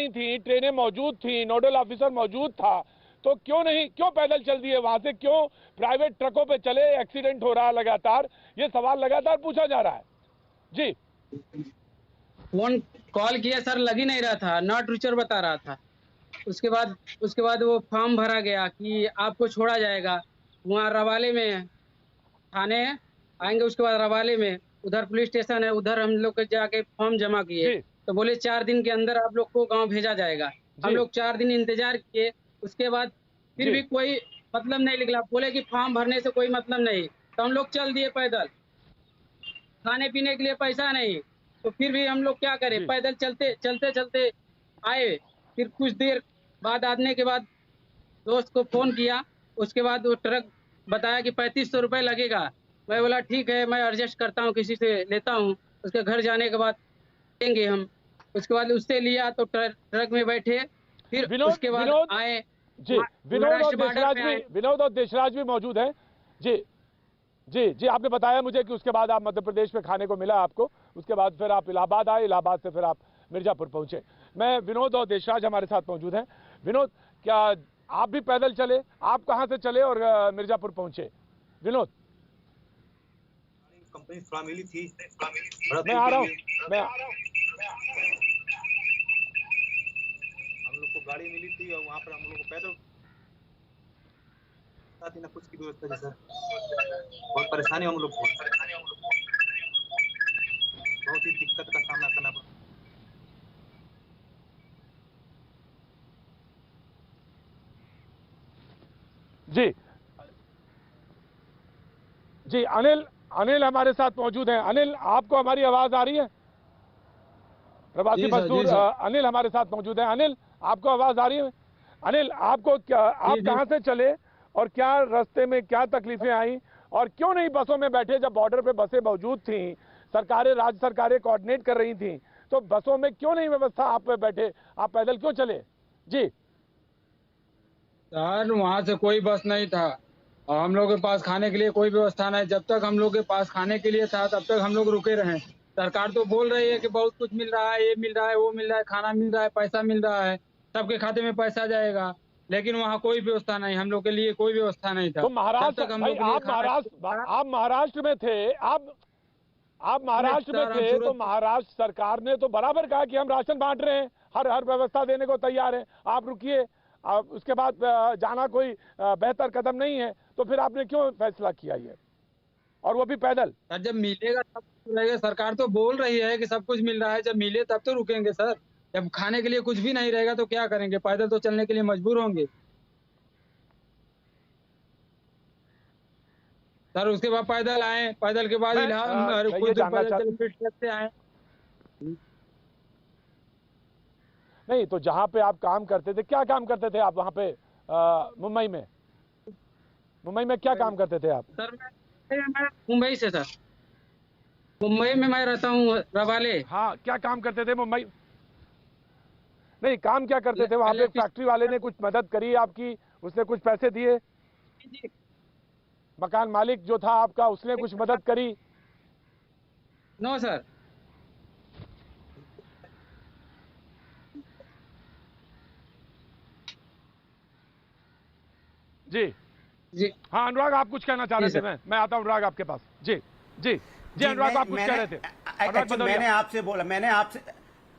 थी, ट्रेनें मौजूद थी, नोडल ऑफिसर मौजूद था, तो क्यों पैदल चल दिए वहां से, क्यों प्राइवेट ट्रकों पे चले? एक्सीडेंट हो रहा है लगातार, ये सवाल लगातार पूछा जा रहा है। जी फोन कॉल किया सर, लग ही नहीं रहा था, नॉट रीचर बता रहा था। उसके बाद वो फॉर्म भरा गया कि आपको छोड़ा जाएगा। वहाँ रवाले में थाने आएंगे, उसके बाद रवाले में उधर पुलिस स्टेशन है, उधर हम लोग जाके फॉर्म जमा किए, तो बोले 4 दिन के अंदर आप लोग को गांव भेजा जाएगा। हम लोग 4 दिन इंतजार किए, उसके बाद फिर भी कोई मतलब नहीं निकला। बोले कि फॉर्म भरने से कोई मतलब नहीं, तो हम लोग चल दिए पैदल, खाने पीने के लिए पैसा नहीं, तो फिर भी हम लोग क्या करें, पैदल चलते आए। फिर कुछ देर बाद आने के बाद दोस्त को फोन किया, उसके बाद वो ट्रक बताया कि 3500 रुपये लगेगा। मैं बोला ठीक है, मैं एडजस्ट करता हूँ, किसी से लेता हूँ। उसके घर जाने के बाद देंगे हम। उसके बाद उससे लिया तो ट्रक में बैठे, फिर उसके बाद आए। जी विनोद और देशराज भी मौजूद हैं। जी आपने बताया मुझे कि उसके बाद आप मध्य प्रदेश में खाने को मिला आपको, उसके बाद फिर आप इलाहाबाद आए, इलाहाबाद से फिर आप मिर्जापुर पहुंचे। मैं विनोद और देशराज हमारे साथ मौजूद हैं। विनोद, क्या आप भी पैदल चले? आप कहां से चले और मिर्जापुर पहुंचे? विनोद, कंपनी थोड़ा मिली थी, मैं आ रहा हूँ। हम लोग को गाड़ी मिली थी और वहाँ पर हम लोग को पैदल ना कुछ की व्यवस्था जैसा बहुत परेशानी, हम लोग बहुत ही दिक्कत का सामना करना पड़ा। जी अनिल हमारे साथ मौजूद हैं। अनिल, आपको हमारी आवाज आ रही है? प्रवासी मजदूर अनिल हमारे साथ मौजूद है। अनिल, आपको आवाज आ रही है? अनिल, आपको क्या, आप कहां से चले और क्या रास्ते में क्या तकलीफें आई और क्यों नहीं बसों में बैठे? जब बॉर्डर पे बसें मौजूद थी, सरकारें, राज्य सरकारें कोऑर्डिनेट कर रही थी, तो बसों में क्यों नहीं व्यवस्था? आप पे बैठे, आप पैदल क्यों चले? जी सर, वहाँ से कोई बस नहीं था और हम लोग के पास खाने के लिए कोई व्यवस्था नहीं। जब तक हम लोग के पास खाने के लिए था तब तक हम लोग रुके रहे। सरकार तो बोल रही है कि बहुत कुछ मिल रहा है, ये मिल रहा है, वो मिल रहा है, खाना मिल रहा है, पैसा मिल रहा है, सबके खाते में पैसा जाएगा, लेकिन वहाँ कोई व्यवस्था नहीं, हम लोग के लिए कोई व्यवस्था नहीं था। तो महाराष्ट्र, आप महाराष्ट्र में थे, आप महाराष्ट्र में थे, तो महाराष्ट्र सरकार ने तो बराबर कहा कि हम राशन बांट रहे हैं, हर व्यवस्था देने को तैयार है, आप रुकिए, उसके बाद जाना कोई बेहतर कदम नहीं है, तो फिर आपने क्यों फैसला किया ये, और वो भी पैदल? सर, जब मिलेगा तब रहेगा। सरकार तो बोल रही है कि सब कुछ मिल रहा है, जब मिले तब तो रुकेंगे सर। जब खाने के लिए कुछ भी नहीं रहेगा तो क्या करेंगे? पैदल तो चलने के लिए मजबूर होंगे सर। उसके बाद पैदल आए, पैदल के बाद कुछ दूर पैदल फिर ट्रक से आए। नहीं, तो जहाँ पे आप काम करते थे, क्या काम करते थे आप वहाँ पे मुंबई में? मुंबई में क्या काम करते थे आप? सर, मैं मुंबई से सर, मुंबई में मैं रहता हूँ, रवाले। हाँ, क्या काम करते थे मुंबई? नहीं, काम क्या करते थे वहाँ पे? फैक्ट्री वाले ने कुछ मदद करी आपकी, उसने कुछ पैसे दिए? मकान मालिक जो था आपका, उसने कुछ मदद करी? No sir. जी जी हाँ, अनुराग, आप कुछ कहना चाह रहे थे? मैं आता हूँ अनुराग आपके पास। जी जी जी अनुराग, आप कुछ कह रहे थे?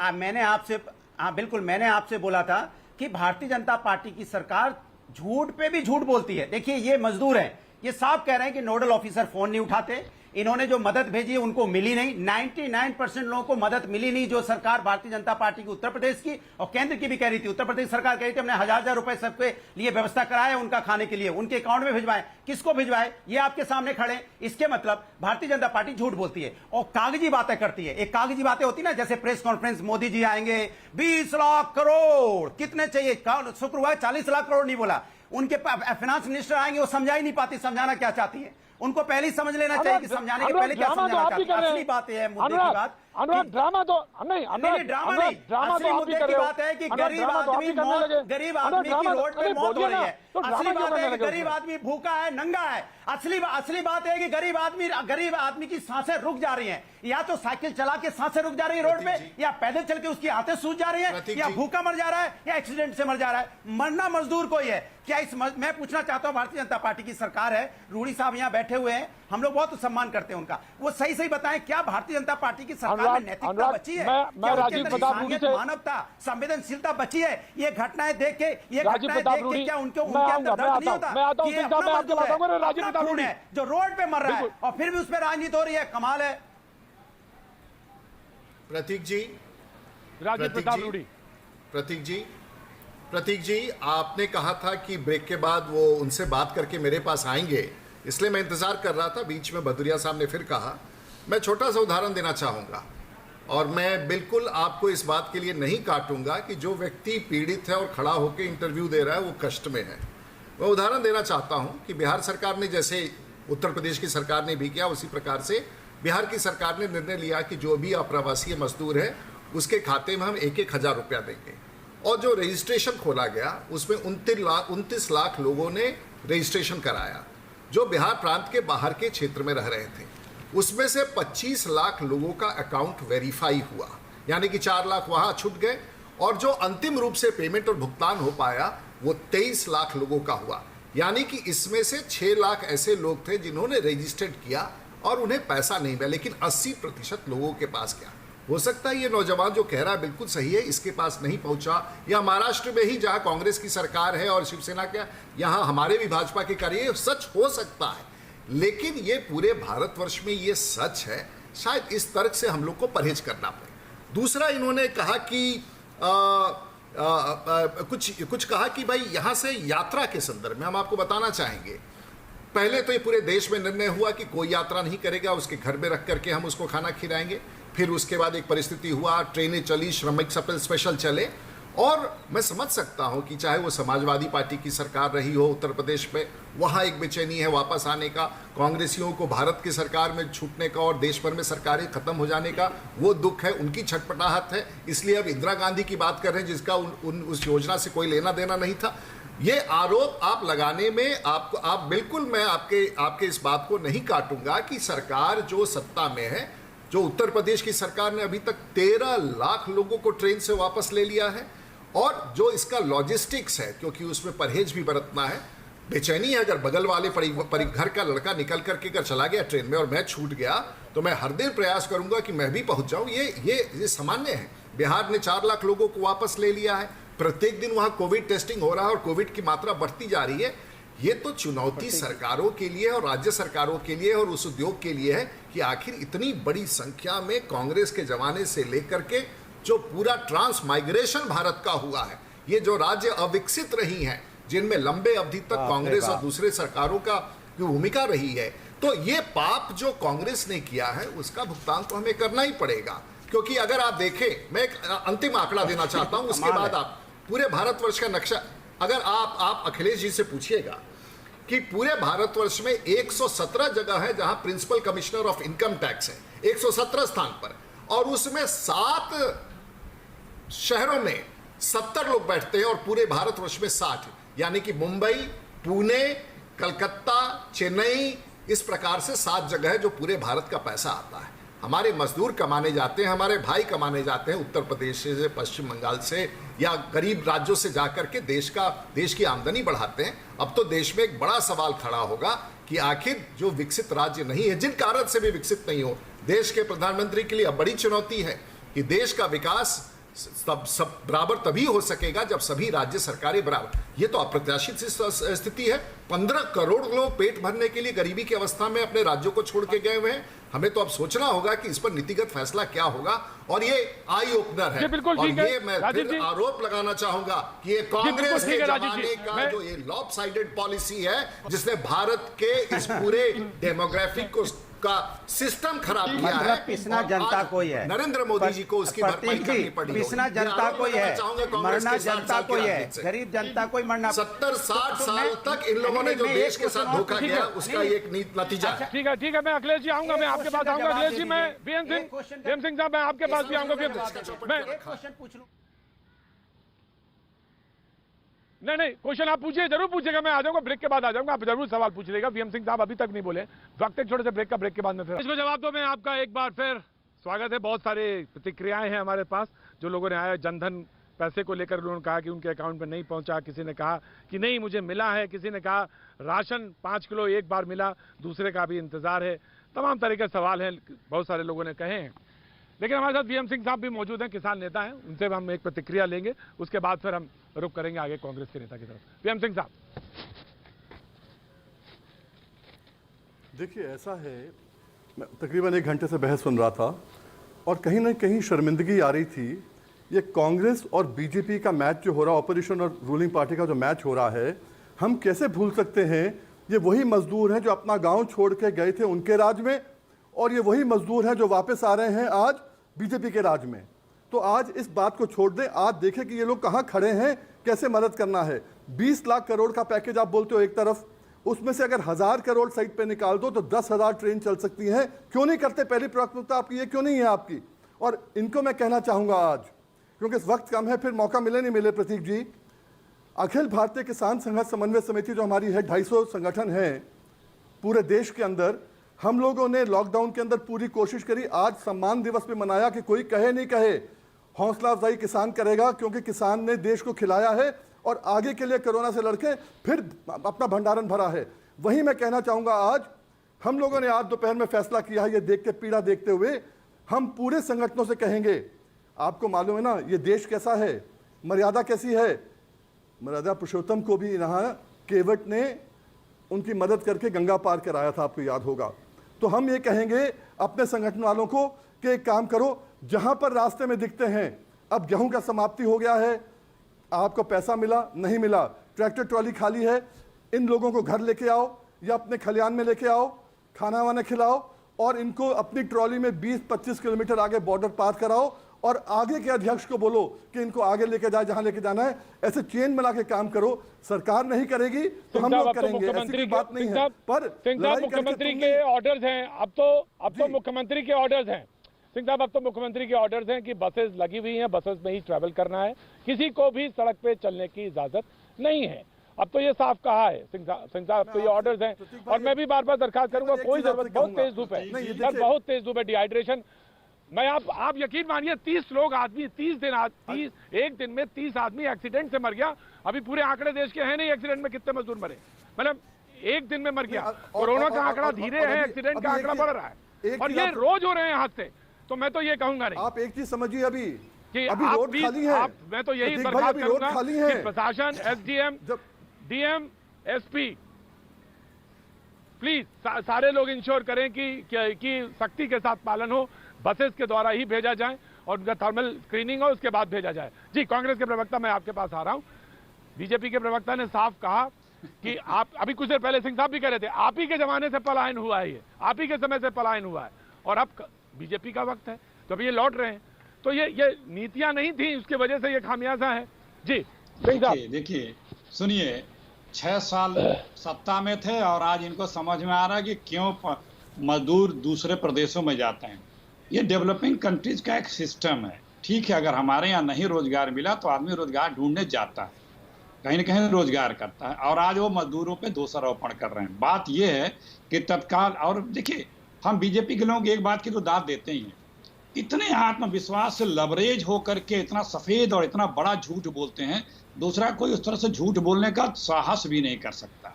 मैंने आपसे हाँ बिल्कुल, मैंने आपसे बोला था कि भारतीय जनता पार्टी की सरकार झूठ पे भी झूठ बोलती है। देखिए, ये मजदूर हैं, ये साफ कह रहे हैं कि नोडल ऑफिसर फोन नहीं उठाते, इन्होंने जो मदद भेजी है उनको मिली नहीं। 99% लोगों को मदद मिली नहीं, जो सरकार भारतीय जनता पार्टी की उत्तर प्रदेश की और केंद्र की भी कह रही थी। उत्तर प्रदेश सरकार कह रही थी हमने 1000 रुपए सबके लिए व्यवस्था कराए, उनका खाने के लिए, उनके अकाउंट में भिजवाए। किसको भिजवाए ये आपके सामने खड़े। इसके मतलब भारतीय जनता पार्टी झूठ बोलती है और कागजी बातें करती है। एक कागजी बातें होती ना, जैसे प्रेस कॉन्फ्रेंस, मोदी जी आएंगे, 20 लाख करोड़ कितने चाहिए, शुक्रवार 40 लाख करोड़ नहीं बोला। उनके फाइनेंस मिनिस्टर आएंगे, वो समझा ही नहीं पाती समझाना क्या चाहती है। उनको पहले ही समझ लेना चाहिए कि समझाने के पहले क्या समझाना चाहती है। असली बात है, मुद्दे की बात, अनुराग, ड्रामा तो नहीं, ड्रामा नहीं, असली मुद्दे की बात है कि गरीब आदमी की रोड पे मौत हो रही है। असली बात है कि गरीब आदमी भूखा है, नंगा है। असली बात है कि गरीब आदमी की सांसें रुक जा रही हैं। या तो साइकिल चला के सांसें रुक जा रही है रोड पे, या पैदल चल के उसकी आंतें सूज जा रही है, या भूखा मर जा रहा है, या एक्सीडेंट से मर जा रहा है। मरना मजदूर को ही है। क्या मैं पूछना चाहता हूं, भारतीय जनता पार्टी की सरकार है, रूडी साहब यहाँ बैठे हुए हैं, हम लोग बहुत सम्मान करते हैं उनका, वो सही बताएं, क्या भारतीय जनता पार्टी की सरकार में नैतिकता बची है? मानवता, संवेदनशीलता बची है? ये घटनाएं देख के, ये घटनाएं देख के क्या उनके अंदर दर्द नहीं होता कि ये अपना खून है जो रोड पे मर रहा है और फिर भी उस पर राजनीति हो रही है? कमाल है। प्रतीक जी, आपने कहा था कि ब्रेक के बाद वो उनसे बात करके मेरे पास आएंगे, इसलिए मैं इंतजार कर रहा था। बीच में भदौरिया साहब ने फिर कहा। मैं छोटा सा उदाहरण देना चाहूँगा, और मैं बिल्कुल आपको इस बात के लिए नहीं काटूंगा कि जो व्यक्ति पीड़ित है और खड़ा होकर इंटरव्यू दे रहा है वो कष्ट में है। मैं उदाहरण देना चाहता हूं कि बिहार सरकार ने, जैसे उत्तर प्रदेश की सरकार ने भी किया, उसी प्रकार से बिहार की सरकार ने निर्णय लिया कि जो भी अप्रवासी मजदूर है उसके खाते में हम 1,000 रुपया देंगे। और जो रजिस्ट्रेशन खोला गया उसमें 29 लाख लोगों ने रजिस्ट्रेशन कराया जो बिहार प्रांत के बाहर के क्षेत्र में रह रहे थे। उसमें से 25 लाख लोगों का अकाउंट वेरीफाई हुआ, यानी कि 4 लाख वहां छूट गए, और जो अंतिम रूप से पेमेंट और भुगतान हो पाया वो 23 लाख लोगों का हुआ। यानी कि इसमें से 6 लाख ऐसे लोग थे जिन्होंने रजिस्टर्ड किया और उन्हें पैसा नहीं मिला, लेकिन 80% लोगों के पास गया। हो सकता है ये नौजवान जो कह रहा है बिल्कुल सही है, इसके पास नहीं पहुंचा, या महाराष्ट्र में ही जहां कांग्रेस की सरकार है और शिवसेना का, यहां हमारे भी भाजपा के कार्य, ये सच हो सकता है। लेकिन ये पूरे भारतवर्ष में ये सच है, शायद इस तर्क से हम लोग को परहेज करना पड़े। दूसरा, इन्होंने कहा कि कुछ कहा कि भाई यहाँ से यात्रा के संदर्भ में हम आपको बताना चाहेंगे पहले तो ये पूरे देश में निर्णय हुआ कि कोई यात्रा नहीं करेगा, उसके घर में रख करके हम उसको खाना खिलाएंगे। फिर उसके बाद एक परिस्थिति हुआ, ट्रेनें चली, श्रमिक स्पेशल चले, और मैं समझ सकता हूं कि चाहे वो समाजवादी पार्टी की सरकार रही हो उत्तर प्रदेश में, वहां एक बेचैनी है वापस आने का, कांग्रेसियों को भारत की सरकार में छूटने का और देश भर में सरकारें खत्म हो जाने का वो दुख है, उनकी छटपटाहट है। इसलिए अब इंदिरा गांधी की बात कर रहे हैं जिसका उस योजना से कोई लेना देना नहीं था। ये आरोप आप लगाने में आप बिल्कुल, मैं आपके इस बात को नहीं काटूंगा कि सरकार जो सत्ता में है, जो उत्तर प्रदेश की सरकार ने अभी तक 13 लाख लोगों को ट्रेन से वापस ले लिया है, और जो इसका लॉजिस्टिक्स है, क्योंकि उसमें परहेज भी बरतना है, बेचैनी है। अगर बगल वाले घर का लड़का निकल करके अगर चला गया ट्रेन में और मैं छूट गया तो मैं हर दिन प्रयास करूंगा कि मैं भी पहुंच जाऊं। ये सामान्य है। बिहार ने 4 लाख लोगों को वापस ले लिया है, प्रत्येक दिन वहां कोविड टेस्टिंग हो रहा है और कोविड की मात्रा बढ़ती जा रही है। ये तो चुनौती सरकारों के लिए और राज्य सरकारों के लिए और उस उद्योग के लिए है कि आखिर इतनी बड़ी संख्या में कांग्रेस के जमाने से लेकर के जो पूरा ट्रांस माइग्रेशन भारत का हुआ है, ये जो राज्य अविकसित रही हैं, जिनमें लंबे अवधि तक कांग्रेस और दूसरे सरकारों का भूमिका रही है, तो ये पाप जो कांग्रेस ने किया है उसका भुगतान तो हमें करना ही पड़ेगा। क्योंकि अगर आप देखें, मैं एक अंतिम आंकड़ा देना चाहता हूं, उसके बाद आप पूरे भारतवर्ष का नक्शा, अगर आप अखिलेश जी से पूछिएगा कि पूरे भारतवर्ष में 117 जगह है जहां principal commissioner of income tax है, 117 स्थान पर, और उसमें 7 शहरों में 70 लोग बैठते हैं और पूरे भारतवर्ष में 60, यानी कि मुंबई, पुणे, कलकत्ता, चेन्नई, इस प्रकार से 7 जगह है जो पूरे भारत का पैसा आता है। हमारे मजदूर कमाने जाते हैं, हमारे भाई कमाने जाते हैं उत्तर प्रदेश से, पश्चिम बंगाल से या गरीब राज्यों से जाकर के देश की आमदनी बढ़ाते हैं। अब तो देश में एक बड़ा सवाल खड़ा होगा कि आखिर जो विकसित राज्य नहीं है, जिन कारण से भी विकसित नहीं हो, देश के प्रधानमंत्री के लिए अब बड़ी चुनौती है कि देश का विकास सब बराबर तभी हो सकेगा जब सभी राज्य सरकारें बराबर। ये तो अप्रत्याशित स्थिति है। 15 करोड़ लोग पेट भरने के लिए गरीबी की अवस्था में अपने राज्यों को छोड़ के गए हुए हैं। हमें तो अब सोचना होगा कि इस पर नीतिगत फैसला क्या होगा, और ये आई ओपनर है। और ये मैं फिर आरोप लगाना चाहूंगा कि ये कांग्रेस के जमाने का जो ये लॉपसाइडेड पॉलिसी है, जिसने भारत के इस पूरे डेमोग्राफिक का सिस्टम खराब किया है। पिसना जनता को ही है, नरेंद्र मोदी जी को उसकी भरपाई करनी पड़ी। पिसना जनता को ही है, मरना जनता को ही है, गरीब जनता को ही मरना। 70-60 साल तक इन लोगों ने जो देश के साथ धोखा किया, उसका एक नतीजा है। ठीक है, मैं अखिलेश जी आऊंगा, मैं आपके पास आऊंगा। अखिलेश जी, मैं बीएन सिंह साहब, मैं आपके पास भी आऊंगा। मैं क्वेश्चन पूछ लूं? नहीं, क्वेश्चन आप पूछिए, जरूर पूछिएगा, मैं आ जाऊंगा, ब्रेक के बाद आ जाऊंगा, आप जरूर सवाल पूछ लेगा। वीएम सिंह साहब अभी तक नहीं बोले, वक्त एक छोटे से ब्रेक के बाद में फिर इसको जवाब दो। मैं आपका एक बार फिर स्वागत है। बहुत सारे प्रतिक्रियाएं हैं हमारे पास, जो लोगों ने आया जनधन पैसे को लेकर उन्होंने कहा कि उनके अकाउंट में नहीं पहुंचा, किसी ने कहा कि नहीं मुझे मिला है, किसी ने कहा राशन 5 किलो एक बार मिला, दूसरे का भी इंतजार है। तमाम तरह के सवाल हैं, बहुत सारे लोगों ने कहे हैं। लेकिन हमारे साथ वीएम सिंह साहब भी मौजूद हैं, किसान नेता हैं, उनसे हम एक प्रतिक्रिया लेंगे, उसके बाद फिर हम रुख करेंगे आगे कांग्रेस के नेता की तरफ। वीएम सिंह साहब, देखिए ऐसा है, मैं तकरीबन 1 घंटे से बहस सुन रहा था और कहीं ना कहीं शर्मिंदगी आ रही थी। ये कांग्रेस और बीजेपी का मैच जो हो रहा है, ऑपोजिशन और रूलिंग पार्टी का जो मैच हो रहा है, हम कैसे भूल सकते हैं ये वही मजदूर हैं जो अपना गांव छोड़ के गए थे उनके राज में, और ये वही मजदूर हैं जो वापस आ रहे हैं आज बीजेपी के राज में। तो आज इस बात को छोड़ दें, आज देखें कि ये लोग कहाँ खड़े हैं, कैसे मदद करना है। 20 लाख करोड़ का पैकेज आप बोलते हो एक तरफ, उसमें से अगर 1000 करोड़ साइड पे निकाल दो तो 10,000 ट्रेन चल सकती हैं। क्यों नहीं करते? पहली प्राथमिकता आपकी ये क्यों नहीं है आपकी? और इनको मैं कहना चाहूँगा आज, क्योंकि इस वक्त कम है, फिर मौका मिले नहीं मिले, प्रतीक जी, अखिल भारतीय किसान संघर्ष समन्वय समिति जो हमारी है, 250 संगठन है पूरे देश के अंदर, हम लोगों ने लॉकडाउन के अंदर पूरी कोशिश करी। आज सम्मान दिवस भी मनाया कि कोई कहे नहीं कहे, हौसला अफजाई किसान करेगा, क्योंकि किसान ने देश को खिलाया है और आगे के लिए कोरोना से लड़के फिर अपना भंडारण भरा है। वहीं मैं कहना चाहूँगा, आज हम लोगों ने आज दोपहर में फैसला किया है, ये देख के पीड़ा देखते हुए हम पूरे संगठनों से कहेंगे, आपको मालूम है ना ये देश कैसा है, मर्यादा कैसी है। मर्यादा पुरुषोत्तम को भी यहाँ केवट ने उनकी मदद करके गंगा पार कराया था, आपको याद होगा। तो हम ये कहेंगे अपने संगठन वालों को कि एक काम करो, जहाँ पर रास्ते में दिखते हैं, अब गेहूं का समाप्ति हो गया है, आपको पैसा मिला नहीं मिला, ट्रैक्टर ट्रॉली खाली है, इन लोगों को घर लेके आओ, या अपने खलियान में लेके आओ, खाना वाना खिलाओ और इनको अपनी ट्रॉली में 20-25 किलोमीटर आगे बॉर्डर पार कराओ और आगे के अध्यक्ष को बोलो कि इनको आगे लेके जाए जहां लेके जाना है। ऐसे चेन बना के काम करो। सरकार नहीं करेगी तो हम लोग करेंगे, ऐसी कोई बात नहीं है। पर मुख्यमंत्री के ऑर्डर्स हैं, अब तो मुख्यमंत्री के ऑर्डर्स हैं सिंह साहब, अब तो मुख्यमंत्री के ऑर्डर्स हैं कि बसेस लगी हुई हैं, बसेस में ही ट्रैवल करना है, किसी को भी सड़क पे चलने की इजाजत नहीं है। अब तो ये साफ कहा है सिंह साहब, तो ये ऑर्डर्स हैं। और मैं भी बार बार दरखास्त करूंगा, कोई जरूरत, बहुत तेज धूप है सर, बहुत तेज धूप है, डिहाइड्रेशन। मैं आप यकीन मानिए 30 लोग आदमी 30 एक दिन में 30 आदमी एक्सीडेंट से मर गया। अभी पूरे आंकड़े देश के हैं नहीं, एक्सीडेंट में कितने मजदूर मरे, मतलब एक दिन में मर गया। कोरोना का आंकड़ा धीरे है, एक्सीडेंट का आंकड़ा बढ़ रहा है और ये रोज हो रहे हैं हादसे। तो मैं तो ये कहूंगा नहीं, आप एक चीज समझिए, कि अभी आप रोड खाली है। मैं तो यही दरखास्त करूंगा कि प्रशासन, एसडीएम, डीएम, एसपी प्लीज सारे लोग इंश्योर करें कि सख्ती के साथ पालन हो, बसेस के द्वारा ही भेजा जाए और उनका थर्मल स्क्रीनिंग हो, उसके बाद भेजा जाए। जी, कांग्रेस के प्रवक्ता, मैं आपके पास आ रहा हूं। बीजेपी के प्रवक्ता ने साफ कहा कि आप, अभी कुछ देर पहले सिंह साहब भी कह रहे थे, आप ही के जमाने से पलायन हुआ है, ये आप ही के समय से पलायन हुआ है और अब बीजेपी का वक्त है, तो अभी ये लौट रहे हैं। तो ये नीतियां नहीं थी, उसकी वजह से ये खामियाजा है। जी सिंह साहब, देखिए सुनिए, 6 साल सत्ता में थे और आज इनको समझ में आ रहा है कि क्यों मजदूर दूसरे प्रदेशों में जाते हैं। ये डेवलपिंग कंट्रीज का एक सिस्टम है। ठीक है, अगर हमारे यहाँ नहीं रोजगार मिला तो आदमी रोजगार ढूंढने जाता है, कहीं न कहीं रोजगार करता है, और आज वो मजदूरों पे दोषारोपण कर रहे हैं। बात ये है कि तत्काल, और देखिए हम बीजेपी के लोग एक बात की तो दाद देते ही हैं, इतने आत्मविश्वास से लवरेज होकर के इतना सफेद और इतना बड़ा झूठ बोलते हैं, दूसरा कोई उस तरह से झूठ बोलने का साहस भी नहीं कर सकता।